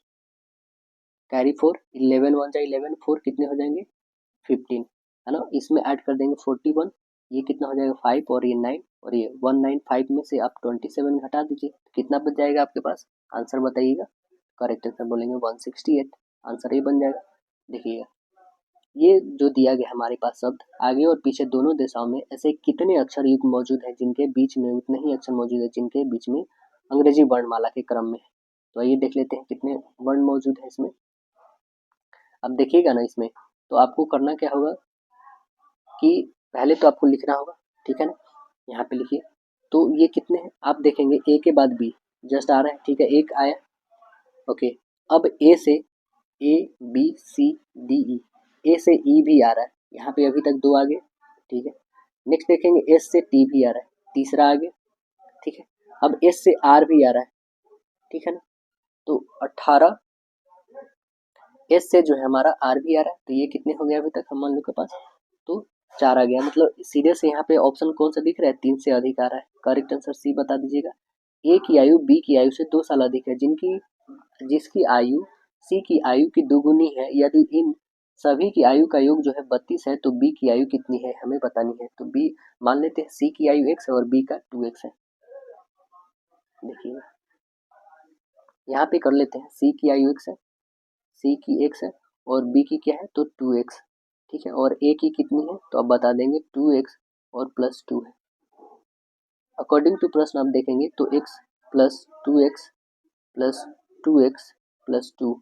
कैरी 4, 11 1 जा 11, 4 कितने हो जाएंगे 15 है ना, इसमें ऐड कर देंगे 41, ये कितना हो जाएगा 5 और ये 9 और ये 195 में से आप 27 घटा दीजिए, कितना बच जाएगा आपके पास, आंसर बताइएगा, करेक्ट आंसर बोलेंगे 168, आंसर ये बन जाएगा। देखिएगा ये जो दिया गया हमारे पास शब्द आगे और पीछे दोनों दिशाओं में ऐसे कितने अक्षर युग्म मौजूद है जिनके बीच में उतने ही अक्षर मौजूद है जिनके बीच में अंग्रेजी वर्णमाला के क्रम में है, तो आइए देख लेते हैं कितने वर्ण मौजूद है इसमें। अब देखिएगा ना इसमें तो आपको करना क्या होगा कि पहले तो आपको लिखना होगा, ठीक है ना, यहाँ पे लिखिए, तो ये कितने हैं आप देखेंगे ए के बाद बी जस्ट आ रहा है, ठीक है, एक आया, ओके, अब ए से A B C D E, ए से ई भी आ रहा है, यहाँ पे अभी तक 2 आ गए, ठीक है, नेक्स्ट देखेंगे एस से टी भी आ रहा है, तीसरा आ गया, ठीक है, अब एस से आर भी आ रहा है, ठीक है ना, तो 18, एस से जो है हमारा आर भी आ रहा है, तो ये कितने हो गए अभी तक हम लोग के पास, तो 4 आ गया, मतलब सीधे से यहाँ पे ऑप्शन कौन सा दिख रहा है 3 से अधिक आ रहा है, करेक्ट आंसर सी बता दीजिएगा। ए की आयु बी की आयु से 2 साल अधिक है, जिसकी आयु सी की आयु की दुगुनी है, यदि इन सभी की आयु का योग जो है 32 है तो बी की आयु कितनी है हमें बतानी है। तो बी मान लेते हैं सी की आयु x है और बी का 2x है। देखिए यहाँ पे कर लेते हैं, सी की आयु x है, सी की x है और बी की क्या है तो 2x, ठीक है। और ए की कितनी है तो अब बता देंगे 2x और प्लस 2 है। अकॉर्डिंग टू प्रश्न आप देखेंगे तो x plus 2x plus 2x plus 2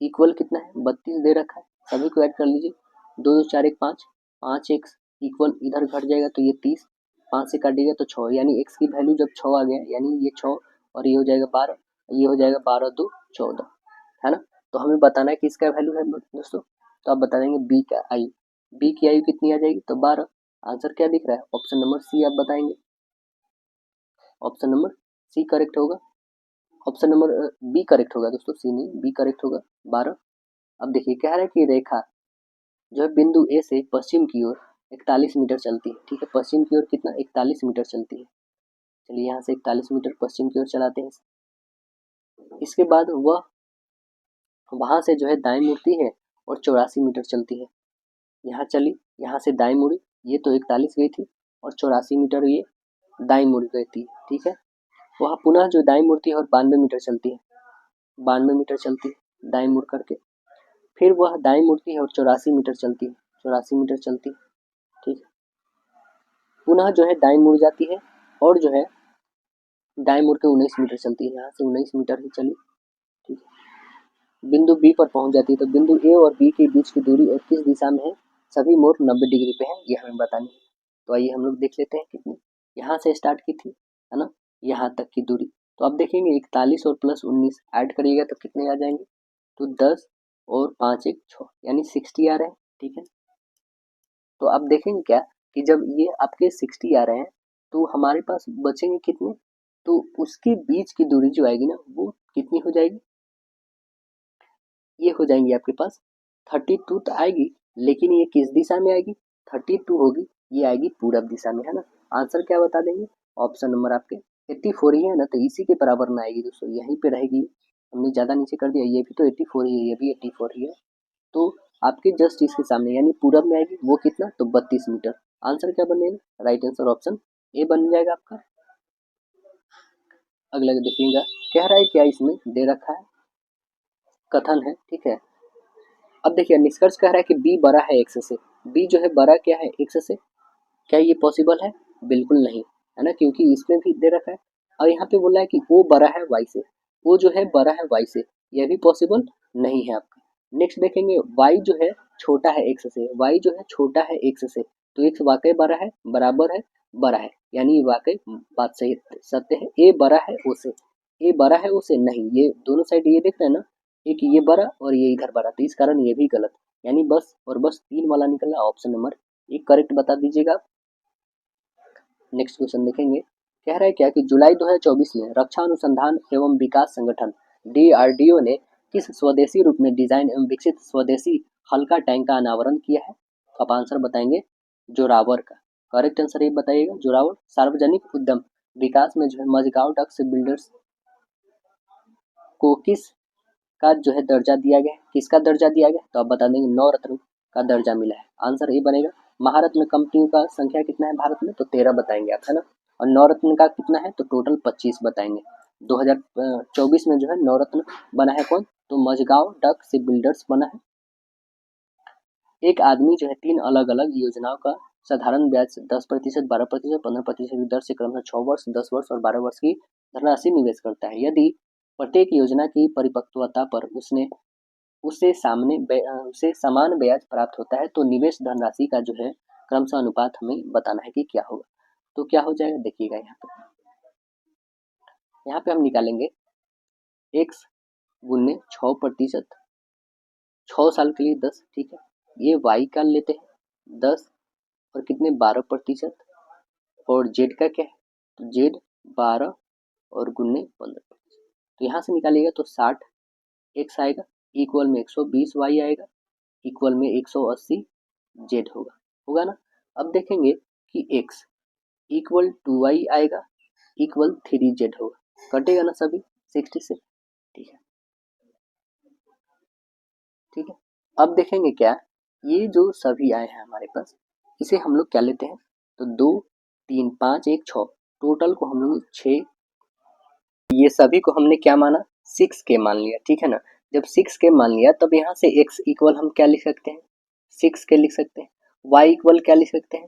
equal कितना है 32 दे रखा है। सभी को ऐड कर लीजिए, 2 2 4 1 5, 5x इक्वल इधर घट जाएगा तो ये 30, 5 से काटिएगा तो 6, यानी x की वैल्यू जब 6 आ गया यानी ये 6 और ये हो जाएगा 12, ये हो जाएगा 12 2 14, है ना। तो हमें बताना है कि इसका वैल्यू है दोस्तों, तो आप बता देंगे बी का आयु, बी की आयु कितनी आ जाएगी तो 12। आंसर क्या दिख रहा है ऑप्शन नंबर सी आप बताएंगे, ऑप्शन नंबर सी करेक्ट होगा, ऑप्शन नंबर बी करेक्ट होगा दोस्तों, सी नहीं बी करेक्ट होगा 12। अब देखिए कह रहा है कि रेखा जो है बिंदु ए से पश्चिम की ओर 41 मीटर चलती है, ठीक है। पश्चिम की ओर कितना 41 मीटर चलती है, चलिए यहाँ से 41 मीटर पश्चिम की ओर चलाते हैं। इसके बाद वह वहां से जो है दाएं मुड़ती है और 84 मीटर चलती है। यहाँ चली, यहाँ से दाएं मुड़ी, ये तो 41 गई थी और 84 मीटर ये दाएं मुड़ गई थी, ठीक है। वह पुनः जो दाएं मुड़ती है और 92 मीटर चलती है, 92 मीटर चलती है दाएं मुड़ करके, फिर वह दाएं मुड़ती है और 84 मीटर चलती है, 84 मीटर चलती है, ठीक है। पुनः जो है दाएं मुड़ जाती है और जो है दाएं मुड़ के 19 मीटर चलती है, यहाँ से 19 मीटर ही चली, ठीक है। बिंदु बी पर पहुंच जाती है, तो बिंदु ए और बी के बीच की दूरी और किस दिशा में है, सभी मोड़ 90 डिग्री पे है, ये हमें बतानी है। तो आइए हम लोग देख लेते हैं कितनी, यहाँ से स्टार्ट की थी, है ना, यहाँ तक की दूरी। तो आप देखेंगे 41 और प्लस 19 ऐड करिएगा तो कितने आ जाएंगे, तो 10 और 5 1 6 यानी 60 आ रहे हैं, ठीक है। तो आप देखेंगे क्या कि जब ये आपके 60 आ रहे हैं तो हमारे पास बचेंगे कितने, तो उसके बीच की दूरी जो आएगी ना वो कितनी हो जाएगी, ये हो जाएंगी आपके पास 32 तो आएगी, लेकिन ये किस दिशा में आएगी 32 होगी, ये आएगी पूरब दिशा में, है ना। आंसर क्या बता देंगे, ऑप्शन नंबर आपके 84 ही है ना, तो इसी के बराबर में आएगी दोस्तों, यहीं पे रहेगी। हमने ज़्यादा नीचे कर दिया, ये भी तो 84 ही है, ये भी 84 ही है, तो आपके जस्ट इसके सामने यानी पूरब में आएगी वो कितना तो 32 मीटर। आंसर क्या बनेगा, राइट आंसर ऑप्शन ए बन जाएगा आपका। अगला देखिएगा, कह रहा है क्या इसमें दे रखा है, कथन है, ठीक है। अब देखिए निष्कर्ष कह रहा है कि बी बड़ा है एक्स से, बी जो है बड़ा क्या है एक्स से, क्या ये पॉसिबल है, बिल्कुल नहीं, है ना, क्योंकि इसमें भी दे रखा है। और यहाँ पे बोल रहा है कि वो बड़ा है वाई से, वो जो है बड़ा है वाई से, यह भी पॉसिबल नहीं है आपका। नेक्स्ट देखेंगे वाई जो है छोटा है एक्स से, वाई जो है छोटा है एक्स से, तो एक्स वाकई बड़ा है, बराबर है, बड़ा है, यानी वाकई बात सही सत्य है, ए बड़ा है ओ से, ए बड़ा है ओ से नहीं, ये दोनों साइड ये देख रहे हैं ना, एक ये बड़ा और ये इधर बड़ा, तो इस कारण ये भी गलत, यानी बस और बस 3 वाला निकला ऑप्शन नंबर एक करेक्ट बता दीजिएगा आप। नेक्स्ट क्वेश्चन देखेंगे, कह रहा है क्या कि जुलाई 2024 में रक्षा अनुसंधान एवं विकास संगठन DRDO ने किस स्वदेशी रूप में डिजाइन एवं विकसित स्वदेशी हल्का टैंक का अनावरण किया है, तो आप आंसर बताएंगे जोरावर का, करेक्ट आंसर ये बताइएगा जोरावर। सार्वजनिक उद्यम विकास में जो है मजगांव डक से बिल्डर्स को किस का जो है दर्जा दिया गया, किसका दर्जा दिया गया, तो आप बता देंगे नवरत्न का दर्जा मिला है, आंसर ये बनेगा। महारत्न कंपनियों का संख्या कितना है भारत में, तो 13 बताएंगे आप, है ना, और नवरत्न का कितना है तो टोटल 25 बताएंगे। 2024 में जो है नवरत्न बना है कौन, तो मजगांव डक से बिल्डर्स बना है। एक आदमी जो है 3 अलग अलग योजनाओं का साधारण ब्याज 10%, 12%, 15% की दर से क्रमशः 6 वर्ष, 10 वर्ष और 12 वर्ष की धनराशि निवेश करता है। यदि प्रत्येक योजना की परिपक्वता पर उसे समान ब्याज प्राप्त होता है तो निवेश धनराशि का जो है क्रमशः अनुपात हमें बताना है कि क्या होगा। तो क्या हो जाएगा देखिएगा, यहाँ पे हम निकालेंगे x गुने 6%, 6 साल के लिए 10, ठीक है। ये y का लेते हैं 10 और कितने 12%, और z का क्या है तो z 12 और गुने 15%, तो यहाँ से निकालिएगा तो 60 x आएगा, इक्वल में 120 y आएगा, इक्वल में 180 z होगा, होगा ना। अब देखेंगे कि x इक्वल 2y आएगा, इक्वल 3z होगा, कटेगा ना सभी 60 से, ठीक है। ठीक है। अब देखेंगे क्या, ये जो सभी आए हैं हमारे पास, इसे हम लोग क्या लेते हैं, तो 2 3 5 1 6, टोटल को हम लोग 6, ये सभी को हमने क्या माना, 6k मान लिया, ठीक है ना। जब 6k मान लिया तब यहाँ से x इक्वल हम क्या लिख सकते हैं, 6k लिख सकते हैं, y इक्वल क्या लिख सकते हैं,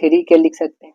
3k लिख सकते हैं,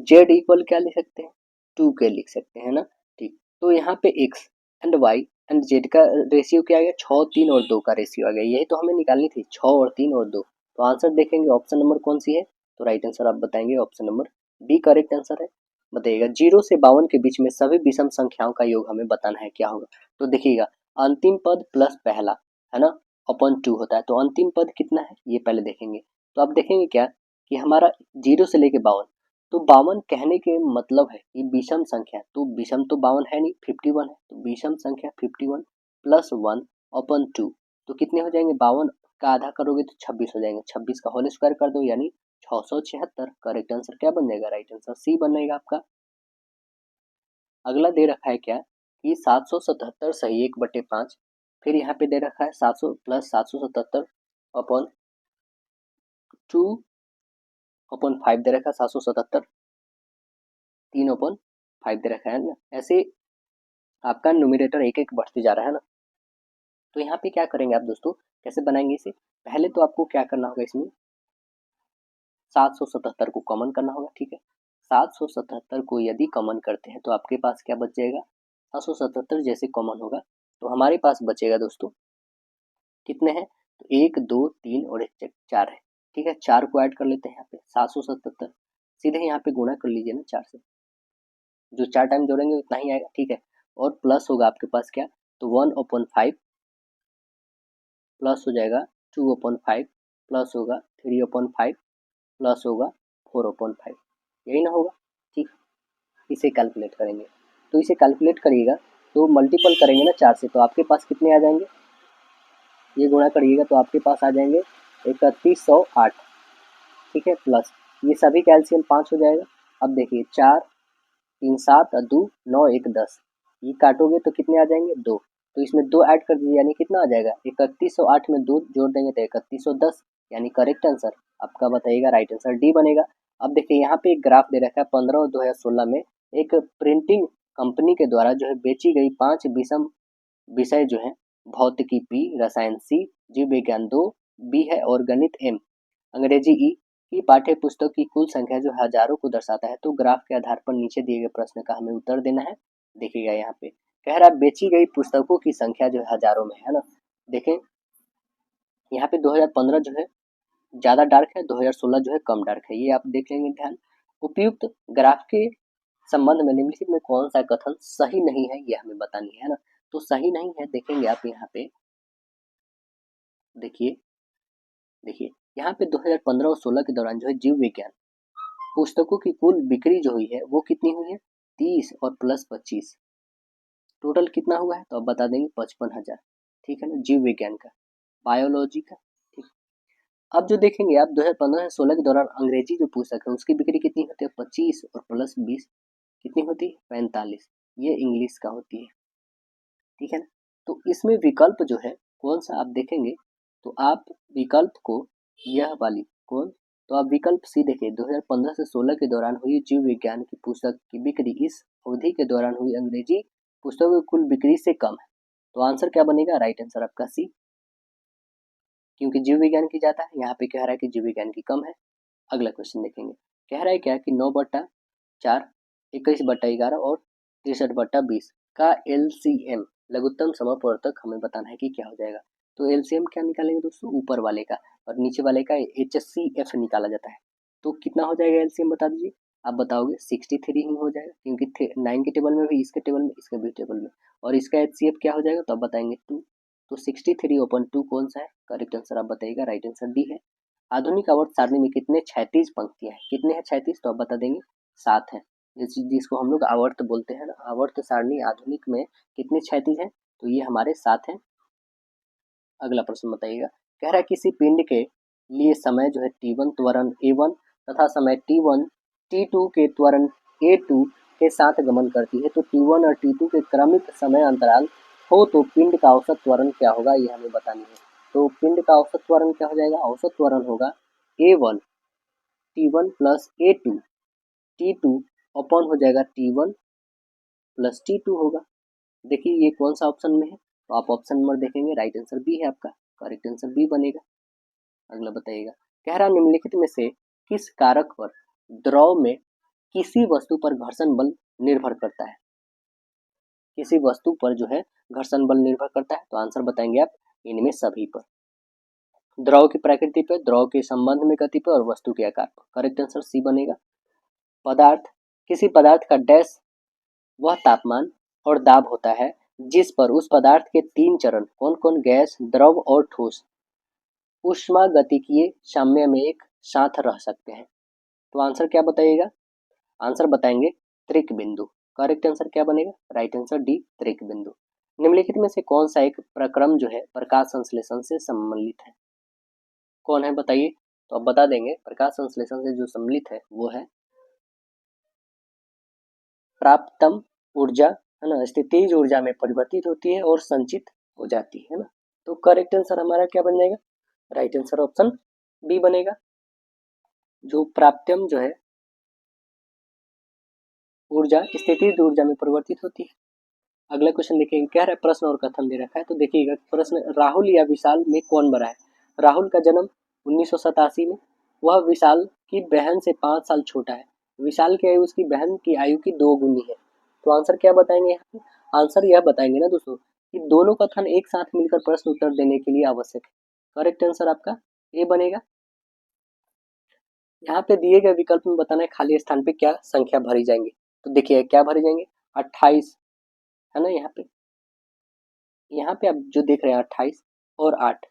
z इक्वल क्या लिख सकते हैं, 2k लिख सकते हैं ना। ठीक, तो यहाँ पे x and y and z का रेशियो क्या आ गया, 6 3 और 2 का रेशियो आ गया, यही तो हमें निकालनी थी, 6 और 3 और 2। तो आंसर देखेंगे ऑप्शन नंबर कौन सी है, तो राइट आंसर आप बताएंगे option number D correct answer है। बताइएगा 0 से 52 के बीच में सभी विषम संख्याओं का योग हमें बताना है, क्या होगा। तो देखिएगा अंतिम पद प्लस पहला है ना अपॉन 2 होता है, तो अंतिम पद कितना है ये पहले देखेंगे। तो आप देखेंगे क्या कि हमारा 0 से लेके 52, तो 52 कहने के मतलब है कि विषम संख्या, तो विषम तो 52 है नहीं, 51 है, तो विषम संख्या 51 प्लस 1 अपॉन 2, तो कितने हो जाएंगे, 52 का आधा करोगे तो 26 हो जाएंगे, 26 का होल स्क्वायर कर दो यानी 676। करेक्ट आंसर क्या बन जाएगा, राइट आंसर सी बनेगा आपका। अगला दे रखा है क्या कि 777 सही 1/5, फिर यहाँ पे दे रखा है 700 प्लस 777 अपॉन 2 अपॉन 5 दे रखा है, 777 3 अपॉन 5 दे रखा है ना। ऐसे आपका न्यूमरेटर एक एक बढ़ते जा रहा है ना। तो यहाँ पे क्या करेंगे आप दोस्तों, कैसे बनाएंगे इसे, पहले तो आपको क्या करना होगा, इसमें 777 को कॉमन करना होगा, ठीक है। 777 को यदि कॉमन करते हैं तो आपके पास क्या बच जाएगा, 777 जैसे कॉमन होगा तो हमारे पास बचेगा दोस्तों कितने हैं, तो 1 2 3 और 1 4 है, ठीक है। 4 को ऐड कर लेते हैं यहाँ पे, 777 सीधे यहाँ पे गुणा कर लीजिए ना 4 से, जो 4 टाइम जोड़ेंगे उतना ही आएगा, ठीक है। और प्लस होगा आपके पास क्या, तो 1/5 प्लस हो जाएगा 2/5 प्लस होगा 3/5 प्लस होगा 4/5, यही ना होगा, ठीक। इसे कैलकुलेट करेंगे, तो इसे कैलकुलेट करिएगा तो मल्टीपल करेंगे ना 4 से, तो आपके पास कितने आ जाएंगे, ये गुणा करिएगा तो आपके पास आ जाएंगे 3108, ठीक है। प्लस ये सभी का एलसीएम 5 हो जाएगा। अब देखिए 4 3 7 और 2 9 1 10, ये काटोगे तो कितने आ जाएंगे 2, तो इसमें 2 ऐड कर दीजिए यानी कितना आ जाएगा 3108 में 2 जोड़ देंगे तो 3110, यानी करेक्ट आंसर आपका बताइएगा राइट आंसर डी बनेगा। अब देखिए यहाँ पे एक ग्राफ दे रखा है 15 और 2016 में एक प्रिंटिंग कंपनी के द्वारा जो है बेची गई 5 विषम विषय जो है, भौतिकी पी, रसायन सी, जीव विज्ञान 2 बी है और गणित एम, अंग्रेजी ई की पाठ्य पुस्तक की कुल संख्या जो हजारों को दर्शाता है। तो ग्राफ के आधार पर नीचे दिए गए प्रश्न का हमें उत्तर देना है। देखिएगा यहाँ पे कह रहा है बेची गई पुस्तकों की संख्या जो है हजारों में है ना। देखें यहाँ पे 2015 जो है ज्यादा डार्क है, 2016 जो है कम डार्क है, ये आप देख लेंगे ध्यान। उपयुक्त ग्राफ के संबंध में निम्नलिखित में कौन सा कथन सही नहीं है, ये हमें बतानी है ना। तो सही नहीं है, देखेंगे आप यहाँ पे, देखिए देखिए यहाँ पे 2015 और 16 के दौरान जो है जीव विज्ञान पुस्तकों की कुल बिक्री जो हुई है वो कितनी हुई है, 30 और प्लस 25, टोटल कितना हुआ है तो आप बता देंगे 55,000, ठीक है ना, जीव विज्ञान का, बायोलॉजी का, ठीक। अब जो देखेंगे आप 2015 से 16 के दौरान अंग्रेजी जो पुस्तक है उसकी बिक्री कितनी होती है, 25 और प्लस 20 कितनी होती है, 45, ये इंग्लिश का होती है, ठीक है ना। तो इसमें विकल्प जो है कौन सा आप देखेंगे, तो आप विकल्प को यह वाली कौन, तो आप विकल्प सी देखिए 2015 से 16 के दौरान हुई जीव विज्ञान की पुस्तक की बिक्री इस अवधि के दौरान हुई अंग्रेजी पुस्तकों की कुल बिक्री से कम है। तो आंसर क्या बनेगा, राइट आंसर आपका सी, क्योंकि जीव विज्ञान की ज्यादा है, यहाँ पे कह रहा है कि जीव विज्ञान की कम है। अगला क्वेश्चन देखेंगे, कह रहा है क्या कि 9/4 21/11 और 63/20 का एलसीएम लघुत्तम समवर्तक हमें बताना है कि क्या हो जाएगा। तो एलसीएम क्या निकालेंगे दोस्तों, ऊपर वाले का और नीचे वाले का एचसीएफ निकाला जाता है। तो कितना हो जाएगा एलसीएम बता दीजिए, आप बताओगे 63 ही हो जाएगा, क्योंकि 9 के टेबल में भी, इसके टेबल में, इसके भी टेबल में, और इसका एचसीएफ क्या हो जाएगा तो आप बताएंगे 2। तो 63/2 कौन सा है, करेक्ट आंसर आप बताइएगा, राइट आंसर डी है। आधुनिक आवर्त सारणी में कितने क्षैतिज पंक्तियां हैं, कितने हैं क्षैतिज तो आप बता देंगे 7 है, जिसको हम लोग आवर्त बोलते हैं ना, आवर्त सारणी आधुनिक में कितने क्षैतिज हैं, तो ये हमारे 7 हैं। अगला प्रश्न बताइएगा, कह रहा है किसी पिंड के लिए समय जो है T1 त्वरण A1 तथा समय T1 T2 के त्वरण A2 के साथ गमन करती है, तो T1 और T2 के क्रमिक समय अंतराल हो तो पिंड का औसत त्वरण क्या होगा, ये हमें बतानी है। तो पिंड का औसत त्वरण क्या हो जाएगा, औसत त्वरण होगा A1 T1 plus A2 T2 upon हो जाएगा T1 प्लस T2 होगा। देखिए ये कौन सा ऑप्शन में है, तो आप ऑप्शन नंबर देखेंगे, राइट आंसर बी है आपका, करेक्ट आंसर बी बनेगा। अगला बताइएगा, कह रहा निम्नलिखित में से किस कारक पर द्रव में किसी वस्तु पर घर्षण बल निर्भर करता है, किसी वस्तु पर जो है घर्षण बल निर्भर करता है, तो आंसर बताएंगे आप इनमें सभी पर, द्रव की प्रकृति पर, द्रव के संबंध में गति पर और वस्तु के आकार पर। करेक्ट आंसर सी बनेगा। पदार्थ, किसी पदार्थ का डैश वह तापमान और दाब होता है जिस पर उस पदार्थ के तीन चरण कौन कौन, गैस, द्रव और ठोस, उष्मागतिकीय साम्य में एक साथ रह सकते हैं। तो आंसर क्या बताइएगा, आंसर बताएंगे त्रिक बिंदु। करेक्ट आंसर क्या बनेगा, राइट आंसर डी त्रिक बिंदु। निम्नलिखित में से कौन सा एक प्रक्रम जो है प्रकाश संश्लेषण से सम्मिलित है, कौन है बताइए, तो अब बता देंगे प्रकाश संश्लेषण से जो सम्मिलित है वो है प्राप्तम ऊर्जा, है ना, स्थितिज ऊर्जा में परिवर्तित होती है और संचित हो जाती है ना। तो करेक्ट आंसर हमारा क्या बन जाएगा, राइट आंसर ऑप्शन बी बनेगा। जो प्राप्तम जो है ऊर्जा स्थितिज ऊर्जा में परिवर्तित होती है। अगला क्वेश्चन देखिए, कह रहा है प्रश्न और कथन दे रखा है, तो देखिएगा प्रश्न, राहुल या विशाल में कौन बड़ा है। राहुल का जन्म 1987 में, वह विशाल की बहन से 5 साल छोटा है, विशाल की आयु उसकी बहन की आयु की 2 गुनी है। तो आंसर क्या बताएंगे यहाँ पे, आंसर यह बताएंगे ना दोस्तों कि दोनों कथन एक साथ मिलकर प्रश्न उत्तर देने के लिए आवश्यक है। करेक्ट आंसर आपका ए बनेगा। यहाँ पे दिए गए विकल्प में बताना है खाली स्थान पे क्या संख्या भरी जाएंगी, तो देखिए क्या भरे जाएंगे, 28 है ना, यहाँ पे आप जो देख रहे हैं 28 और 8,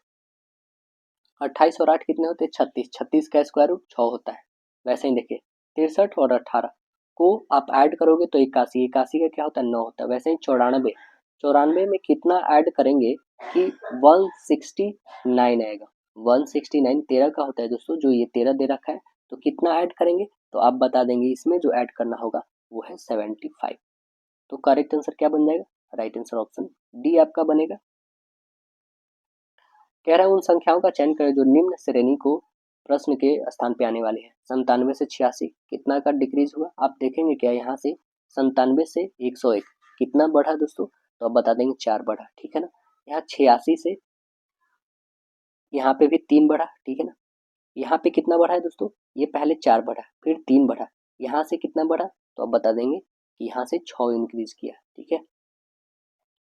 28 और 8 कितने होते हैं 36, 36 का स्क्वायर रूट 6 होता है। वैसे ही देखिए 63 और 18 को आप ऐड करोगे तो 81, 81 का क्या होता है 9 होता है। वैसे ही 94, 94 में कितना ऐड करेंगे कि 169 आएगा, 169 13 का होता है दोस्तों, जो ये 13 दे रखा है, तो कितना ऐड करेंगे, तो आप बता देंगे इसमें जो ऐड करना होगा वो है 75। तो करेक्ट आंसर क्या बन जाएगा, राइट आंसर ऑप्शन डी आपका बनेगा। कह रहा है उन संख्याओं का चयन करें जो निम्न श्रेणी को प्रश्न के स्थान पे आने वाले हैं। 97 से 86 कितना का डिक्रीज हुआ, आप देखेंगे क्या यहाँ से 97 से 101 कितना बढ़ा दोस्तों, तो आप बता देंगे 4 बढ़ा, ठीक है ना। यहाँ 86 से यहाँ पे भी 3 बढ़ा, ठीक है ना। यहाँ पे कितना बढ़ा है दोस्तों, ये पहले 4 बढ़ा फिर 3 बढ़ा, यहाँ से कितना बढ़ा, तो आप बता देंगे कि यहाँ से 6 इंक्रीज किया, ठीक है।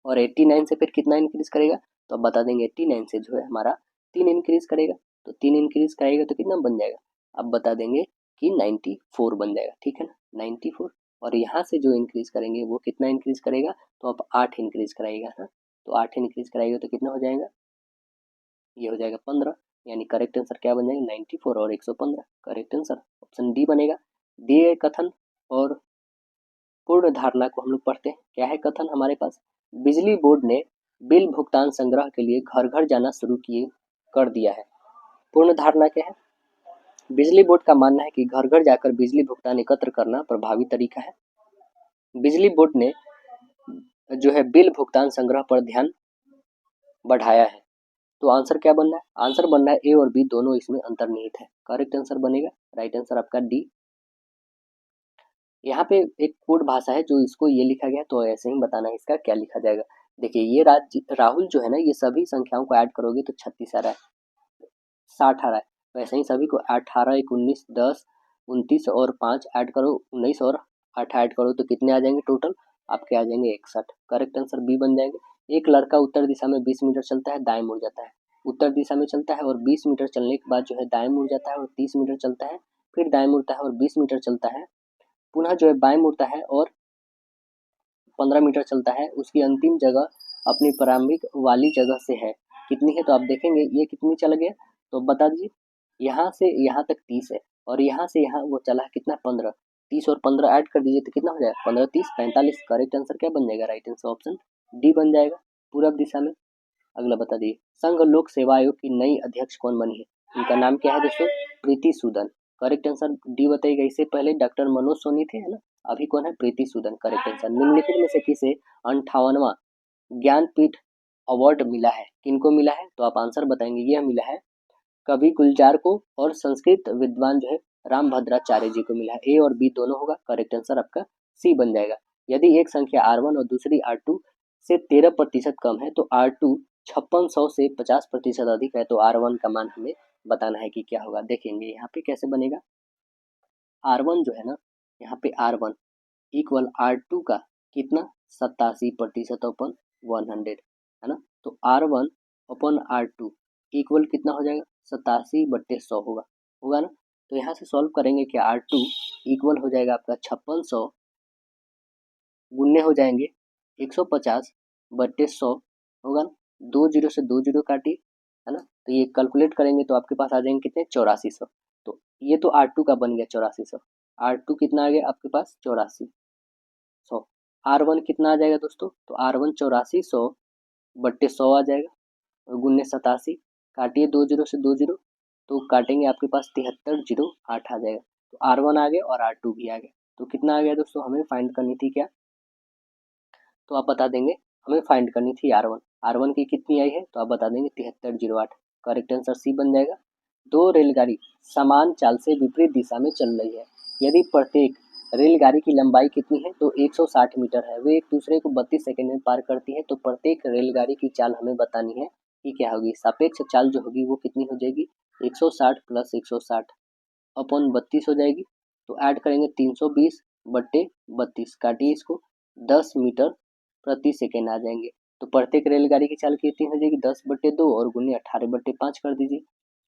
और 89 से फिर कितना इंक्रीज करेगा, तो अब बता देंगे 89 से जो है हमारा 3 इंक्रीज करेगा, तो 3 इंक्रीज करेगा तो कितना बन जाएगा, अब बता देंगे कि 94 बन जाएगा, ठीक है ना 94। और यहाँ से जो इंक्रीज करेंगे वो कितना इंक्रीज करेगा, तो अब 8 इंक्रीज कराएगा ना, तो 8 इंक्रीज कराएगा तो कितना हो जाएगा, ये हो जाएगा 15। यानी करेक्ट आंसर क्या बन जाएगा 94 और 115, करेक्ट आंसर ऑप्शन डी बनेगा। दिए कथन और पूर्ण धारणा को हम लोग पढ़ते हैं। क्या है कथन हमारे पास, बिजली बोर्ड ने बिल भुगतान संग्रह के लिए घर घर जाना शुरू किए कर दिया है। पूर्ण धारणा क्या है, बिजली बोर्ड का मानना है कि घर घर जाकर बिजली भुगतान एकत्र करना प्रभावी तरीका है। बिजली बोर्ड ने जो है बिल भुगतान संग्रह पर ध्यान बढ़ाया है। तो आंसर क्या बनना है, आंसर बनना है ए और बी दोनों इसमें अंतर्निहित है, करेक्ट आंसर बनेगा, राइट आंसर आपका डी। यहाँ पे एक कोड भाषा है जो इसको ये लिखा गया, तो ऐसे ही बताना है इसका क्या लिखा जाएगा। देखिए ये राहुल जो है ना, ये सभी संख्याओं को ऐड करोगे तो 36 आ रहा है, 60 आ रहा है। वैसे ही सभी को 18, 1, 19, 10, 29 और 5 ऐड करो, 19 और 8 ऐड करो तो कितने आ जाएंगे टोटल, आपके आ जाएंगे 61। करेक्ट आंसर बी बन जाएंगे। एक लड़का उत्तर दिशा में 20 मीटर चलता है, दाएं मुड़ जाता है, उत्तर दिशा में चलता है और 20 मीटर चलने के बाद जो है दाएं मुड़ जाता है और 30 मीटर चलता है, फिर दाएं मुड़ता है और 20 मीटर चलता है, पुनः जो है बाएं मुड़ता है और 15 मीटर चलता है। उसकी अंतिम जगह अपनी प्रारंभिक वाली जगह से है कितनी है, तो आप देखेंगे ये कितनी चल गया, तो बता दीजिए। यहाँ से यहाँ तक 30 है और यहाँ से यहाँ वो चला है कितना 15, 30 और 15 ऐड कर दीजिए तो कितना हो जाएगा 15, 30, 45। करेक्ट आंसर क्या बन जाएगा, राइट आंसर ऑप्शन डी बन जाएगा, पूरब दिशा में। अगला बता दीजिए, संघ लोक सेवा आयोग की नई अध्यक्ष कौन बनी है, इनका नाम क्या है दोस्तों, Preeti Sudan. Correct answer D बताइएगा। इससे पहले डॉक्टर मनोज सोनी थे, है ना, अभी कौन है प्रीति सूदन, करेक्ट आंसर। निम्नलिखित में से किसे 58वां ज्ञानपीठ अवार्ड मिला है, किनको मिला है? तो आप आंसर बताएंगे। यह मिला है कवि गुलजार को और संस्कृत विद्वान जो है रामभद्राचार्य जी को मिला है। ए और बी दोनों होगा, करेक्ट आंसर आपका सी बन जाएगा। यदि एक संख्या R1 और दूसरी R2 से 13% कम है तो R2 5600 से 50% अधिक है तो R1 का मान हमें बताना है कि क्या होगा। देखेंगे यहाँ पे कैसे बनेगा। R1 जो है ना, यहाँ पे R1 इक्वल R2 का कितना 87% अपन 100 है ना, तो R1 अपन R2 इक्वल कितना हो जाएगा 87/100 होगा ना। तो यहाँ से सॉल्व करेंगे कि R2 इक्वल हो जाएगा आपका 5600 गुन्ने हो जाएंगे 150/100 होगा ना। 2 जीरो से 2 जीरो काटिए है ना, तो ये कैलकुलेट करेंगे तो आपके पास आ जाएंगे कितने 8400। तो ये तो R2 का बन गया 8400। R2 कितना आ गया आपके पास 8400। R1 कितना आ जाएगा दोस्तों, तो R1 8400/100 आ जाएगा और गुन्ने 87 काटिए 2 जीरो से 2 जीरो, तो काटेंगे आपके पास 7308 आ जाएगा। तो R1 आ गया और R2 भी आ गया। तो कितना आ गया दोस्तों, हमें फाइंड करनी थी क्या, तो आप बता देंगे हमें फाइंड करनी थी R1 की कितनी आई है, तो आप बता देंगे 7308। करेक्ट आंसर सी बन जाएगा। दो रेलगाड़ी समान चाल से विपरीत दिशा में चल रही है, यदि प्रत्येक रेलगाड़ी की लंबाई कितनी है, तो 160 मीटर है, वे एक दूसरे को 32 सेकंड में पार करती है, तो प्रत्येक रेलगाड़ी की चाल हमें बतानी है कि क्या होगी। सापेक्ष चाल जो होगी वो कितनी हो जाएगी 160 प्लस 160 अपॉन 32 हो जाएगी। तो ऐड करेंगे 320/32, काटिए इसको 10 मीटर प्रति सेकेंड आ जाएंगे। तो प्रत्येक रेलगाड़ी की चाल कितनी हो जाएगी 10/2 और गुने 18/5 कर दीजिए।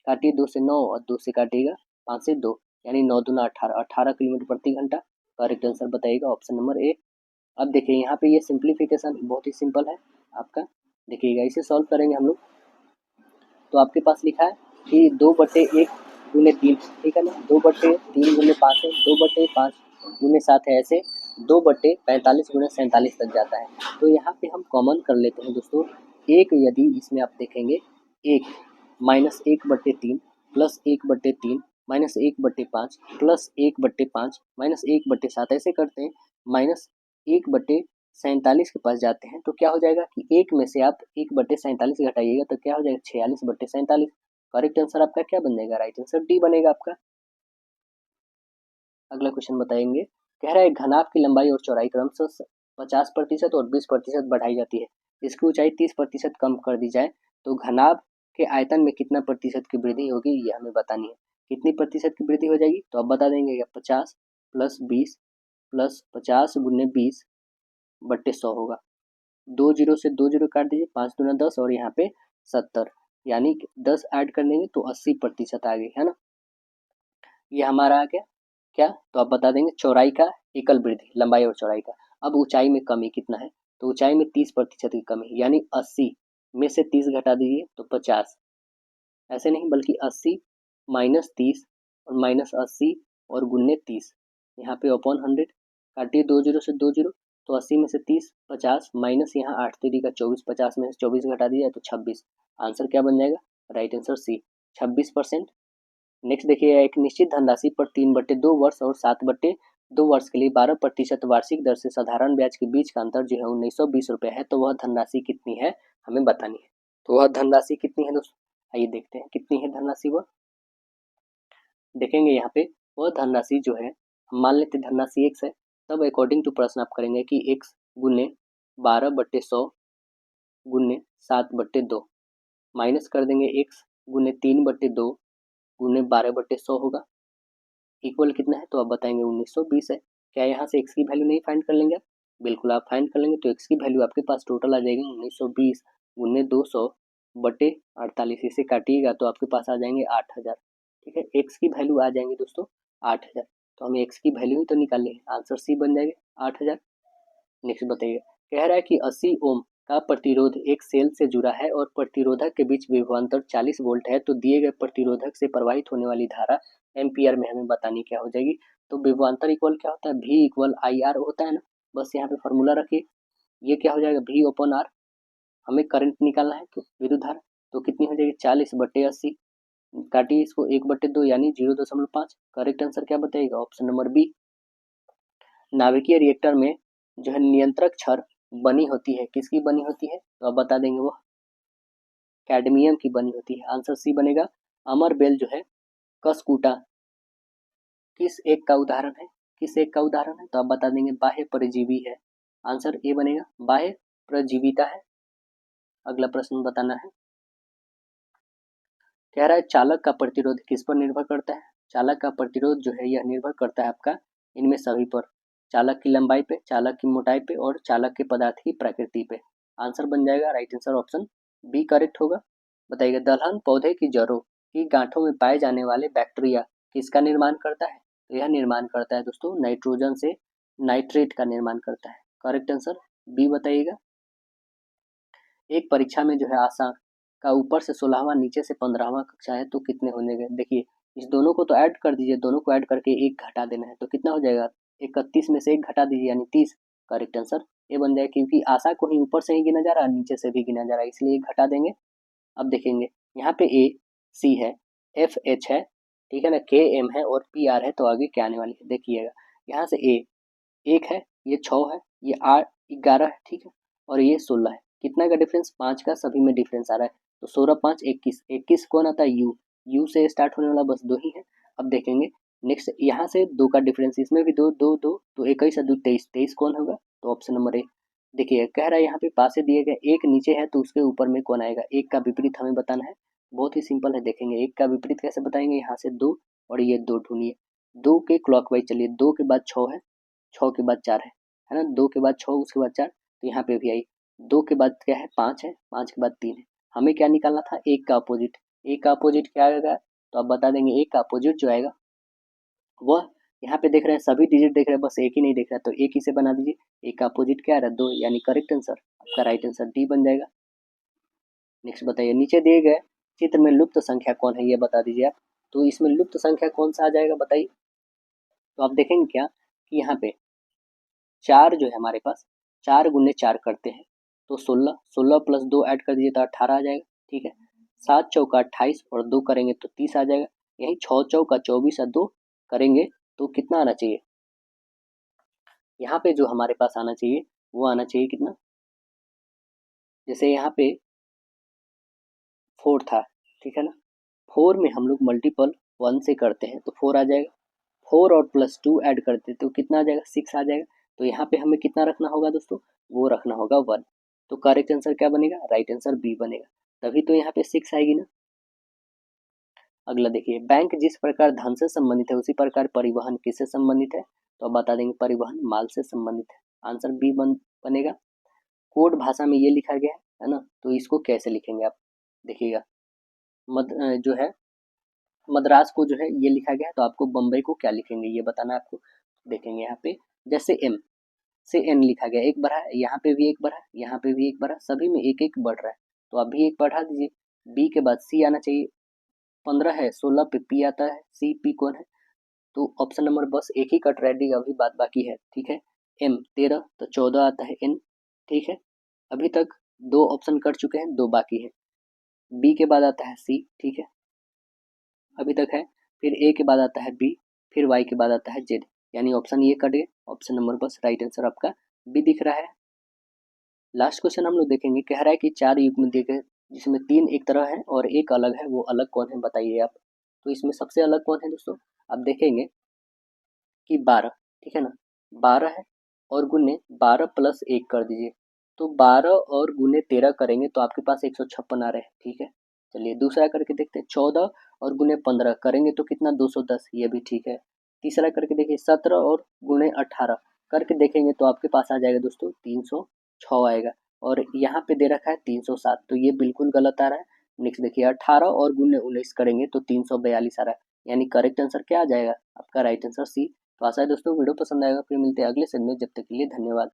काटिए 2 से 9 और 2 से काटिएगा 5 से 2, यानी 9 दूना 18, 18 किलोमीटर प्रति घंटा। करेक्ट आंसर बताइएगा ऑप्शन नंबर ए। अब देखिए यहाँ पे ये सिंप्लीफिकेशन बहुत ही सिंपल है आपका, देखिएगा इसे सॉल्व करेंगे हम लोग। तो आपके पास लिखा है कि 2/1 गुने 3, ठीक है ना, 2/3 गुने 5 है, 2/5 गुने 7 है, ऐसे 2/45 गुने 47 तक जाता है। तो यहाँ पे हम कॉमन कर लेते हैं दोस्तों। एक यदि इसमें आप देखेंगे 1 minus 1/3 plus 1/3 minus 1/5 plus 1/5 minus 1/7 ऐसे करते हैं, माइनस 1/47 के पास जाते हैं, तो क्या हो जाएगा कि एक में से आप 1/47 घटाइएगा तो क्या हो जाएगा 46/47। करेक्ट आंसर आपका क्या बन जाएगा, राइट आंसर डी बनेगा आपका। अगला क्वेश्चन बताएंगे, कह रहा है घनाभ की लंबाई और चौड़ाई क्रमशः 50% और 20% बढ़ाई जाती है, इसकी ऊंचाई 30% कम कर दी जाए तो घनाभ के आयतन में कितना प्रतिशत की वृद्धि होगी, ये हमें बतानी है। कितनी प्रतिशत की वृद्धि हो जाएगी, तो आप बता देंगे 50 प्लस 20 प्लस 50 गुने 20/100 होगा। 2 जीरो से 2 जीरो काट दीजिए, 5 दूना 10 और यहाँ पे 70, यानी 10 ऐड कर देंगे तो 80% आ गई है ना। ये हमारा आ गया क्या, तो आप बता देंगे चौड़ाई का एकल वृद्धि, लंबाई और चौड़ाई का। अब ऊंचाई में कमी कितना है, तो ऊंचाई में 30% की कमी, यानी 80 में से 30 घटा दीजिए तो 50, ऐसे नहीं बल्कि 80 माइनस 30 और माइनस 80 और गुन्ने 30, यहाँ पे अपॉन 100, काटिए 2 जीरो से 2 जीरो, तो 80 में से 30 50 माइनस यहाँ 8 3 का 24, 50 में से 24 घटा दिया तो 26। आंसर क्या बन जाएगा, राइट आंसर सी 26%। नेक्स्ट देखिए, एक निश्चित धनराशि पर 3/2 वर्ष और 7/2 वर्ष के लिए 12% वार्षिक दर से साधारण ब्याज के बीच का अंतर जो है 1920 रुपये है, तो वह धनराशि कितनी है हमें बतानी है। तो वह धनराशि कितनी है दोस्तों, आइए देखते हैं कितनी है धनराशि। वह देखेंगे यहाँ पे, वह धनराशि जो है हम मान लेते धनराशि x है, तब अकॉर्डिंग टू प्रश्न आप करेंगे कि x गुने 12/100 गुने 7/2 माइनस कर देंगे x गुने 3/2 गुने 12/100 होगा, इक्वल कितना है, तो आप बताएंगे 1920 है। क्या यहाँ से x की वैल्यू नहीं फाइंड कर लेंगे आप, बिल्कुल आप फाइंड कर लेंगे। तो x की वैल्यू आपके पास टोटल आ जाएगी 1920 गुने 200/48, इसे काटिएगा तो आपके पास आ जाएंगे 8000, ठीक है। x की वैल्यू आ जाएंगे दोस्तों 8000, तो हमें x की वैल्यू ही तो निकालनी है, आंसर सी बन जाएगा 8000। नेक्स्ट बताइए, कह रहा है कि 80 ओम का प्रतिरोध एक सेल से जुड़ा है और प्रतिरोधक के बीच विभवांतर 40 वोल्ट है, तो दिए गए प्रतिरोधक से प्रवाहित होने वाली धारा एम्पियर में हमें बतानी क्या हो जाएगी। तो विभवांतर इक्वल क्या होता है, V इक्वल IR होता है ना, बस यहाँ पे फॉर्मूला रखिए। ये क्या हो जाएगा V ओपन R, हमें करंट निकालना है तो विद्युत धारा, तो कितनी हो जाएगी 40/80, काटिए इसको 1/2 यानी 0.5। करेक्ट आंसर क्या बताइएगा, ऑप्शन नंबर बी। नाभिकीय रिएक्टर में जो है नियंत्रक छड़ बनी होती है, किसकी बनी होती है, तो आप बता देंगे वो कैडमियम की बनी होती है। आंसर सी बनेगा। अमर बेल जो है कसकूटा किस एक का उदाहरण है? किस एक का उदाहरण है? तो आप बता देंगे बाह्य परजीवी है। आंसर ए बनेगा, बाह्य परजीविता है। अगला प्रश्न बताना है। कह रहा है चालक का प्रतिरोध किस पर निर्भर करता है? चालक का प्रतिरोध जो है यह निर्भर करता है आपका इनमें सभी पर। चालक की लंबाई पे, चालक की मोटाई पे और चालक के पदार्थ की प्रकृति पे। आंसर बन जाएगा right answer option B correct होगा। बताइएगा दलहन पौधे की जड़ों की गांठों में पाए जाने वाले बैक्टीरिया किसका निर्माण करता है? तो यह निर्माण करता है दोस्तों नाइट्रोजन से नाइट्रेट का निर्माण करता है। करेक्ट आंसर बी बताइएगा। एक परीक्षा में जो है आशा का ऊपर से 16वां नीचे से 15वां कक्षा है तो कितने होने गए? देखिए इस दोनों को तो ऐड कर दीजिए, दोनों को ऐड करके एक घटा देना है तो कितना हो जाएगा? 31 में से एक घटा दीजिए यानी 30। करेक्ट आंसर ये बन जाएगा क्योंकि आशा को ही ऊपर से ही गिना जा रहा है नीचे से भी गिना जा रहा है इसलिए एक घटा देंगे। अब देखेंगे यहाँ पे ए सी है, एफ एच है, ठीक है ना, के एम है और पी आर है तो आगे क्या आने वाली है देखिएगा। यहाँ से ए एक है, ये 6 है, ये 8 11 है, ठीक है, और ये 16 है। कितना का डिफरेंस? 5 का सभी में डिफरेंस आ रहा है तो 16 5 21। 21 कौन आता है? यू से स्टार्ट होने वाला बस दो ही है। अब देखेंगे नेक्स्ट यहाँ से 2 का डिफरेंस, इसमें भी 2 2 2 तो 21 2 23। 23 कौन होगा? तो ऑप्शन नंबर ए। देखिए कह रहा है यहाँ पे पास से दिए गए एक नीचे है तो उसके ऊपर में कौन आएगा? एक का विपरीत हमें बताना है। बहुत ही सिंपल है, देखेंगे एक का विपरीत कैसे बताएंगे। यहाँ से 2 और ये 2 ढूंढिए। 2 के क्लॉकवाइज चलिए, 2 के बाद 6 है, 6 के बाद 4 है ना, 2 के बाद 6 उसके बाद 4 तो यहाँ पे भी आई। 2 के बाद क्या है? 5 है, 5 के बाद 3 है। हमें क्या निकालना था? एक का अपोजिट। एक का अपोजिट क्या आएगा? तो आप बता देंगे एक का अपोजिट जो आएगा वह यहाँ पे देख रहे हैं सभी डिजिट देख रहे हैं, बस एक ही नहीं देख रहा है तो एक ही से बना दीजिए। एक का अपोजिट क्या आ रहा है? 2 यानी करेक्ट आंसर आपका राइट आंसर डी बन जाएगा। नेक्स्ट बताइए नीचे दिए गए चित्र में लुप्त संख्या कौन है ये बता दीजिए आप। तो इसमें लुप्त संख्या कौन सा आ जाएगा बताइए। तो आप देखेंगे क्या कि यहाँ पे 4 जो है हमारे पास 4 गुने 4 करते हैं तो 16, 16 प्लस 2 ऐड कर दीजिए तो 18 आ जाएगा, ठीक है। 7 चौका 28 और 2 करेंगे तो 30 आ जाएगा। यही 6 चौका 24 और 2 करेंगे तो कितना आना चाहिए? यहाँ पे जो हमारे पास आना चाहिए वो आना चाहिए कितना? जैसे यहाँ पे 4 था, ठीक है ना, 4 में हम लोग मल्टीपल 1 से करते हैं तो 4 आ जाएगा। 4 और प्लस 2 ऐड करते तो कितना आ जाएगा? 6 आ जाएगा। तो यहाँ पे हमें कितना रखना होगा दोस्तों? वो रखना होगा 1। तो करेक्ट आंसर क्या बनेगा? राइट आंसर बी बनेगा। तभी तो यहाँ पे 6 आएगी ना। अगला देखिए बैंक जिस प्रकार धन से संबंधित है उसी प्रकार परिवहन किससे संबंधित है? तो अब बता देंगे परिवहन माल से संबंधित है। आंसर बी बनेगा। कोड भाषा में ये लिखा गया है ना, तो इसको कैसे लिखेंगे आप देखिएगा। जो है मद्रास को जो है ये लिखा गया है तो आपको बम्बई को क्या लिखेंगे ये बताना है आपको। देखेंगे यहाँ पे जैसे एम से एन लिखा गया, एक बढ़ा है, यहाँ पे भी एक बढ़ा, यहाँ पे भी एक बढ़ा, सभी में एक एक बढ़ रहा है तो आप भी एक बढ़ा दीजिए। बी के बाद सी आना चाहिए। 15 है, 16 पे पी आता है, सी पी कौन है? तो ऑप्शन नंबर बस एक ही कट रेडी अभी बात बाकी है, ठीक है। एम 13 तो 14 आता है एन, ठीक है। अभी तक 2 ऑप्शन कट चुके हैं, 2 बाकी है। बी के बाद आता है सी, ठीक है, अभी तक है। फिर ए के बाद आता है बी, फिर वाई के बाद आता है जेड, यानी ऑप्शन ये कट गए। ऑप्शन नंबर बस राइट आंसर आपका बी दिख रहा है। लास्ट क्वेश्चन हम लोग देखेंगे, कह रहा है कि 4 युग्म दिए गए जिसमें 3 एक तरह है और एक अलग है, वो अलग कौन है बताइए आप। तो इसमें सबसे अलग कौन है दोस्तों? आप देखेंगे कि 12, ठीक है ना, 12 है और गुने 12 प्लस 1 कर दीजिए तो 12 और गुने 13 करेंगे तो आपके पास 156 आ रहे हैं, ठीक है। चलिए दूसरा करके देखते हैं, 14 और गुने 15 करेंगे तो कितना? 210, ये भी ठीक है। तीसरा करके देखिए 17 और गुने 18 करके देखेंगे तो आपके पास आ जाएगा दोस्तों 306 आएगा। और यहाँ पे दे रखा है 307 तो ये बिल्कुल गलत आ रहा है। नेक्स्ट देखिए 18 और गुने 19 करेंगे तो 342 आ रहा है, यानी करेक्ट आंसर क्या आ जाएगा आपका? Right answer C. तो आशा है दोस्तों वीडियो पसंद आएगा, फिर मिलते हैं अगले सेशन में, जब तक के लिए धन्यवाद।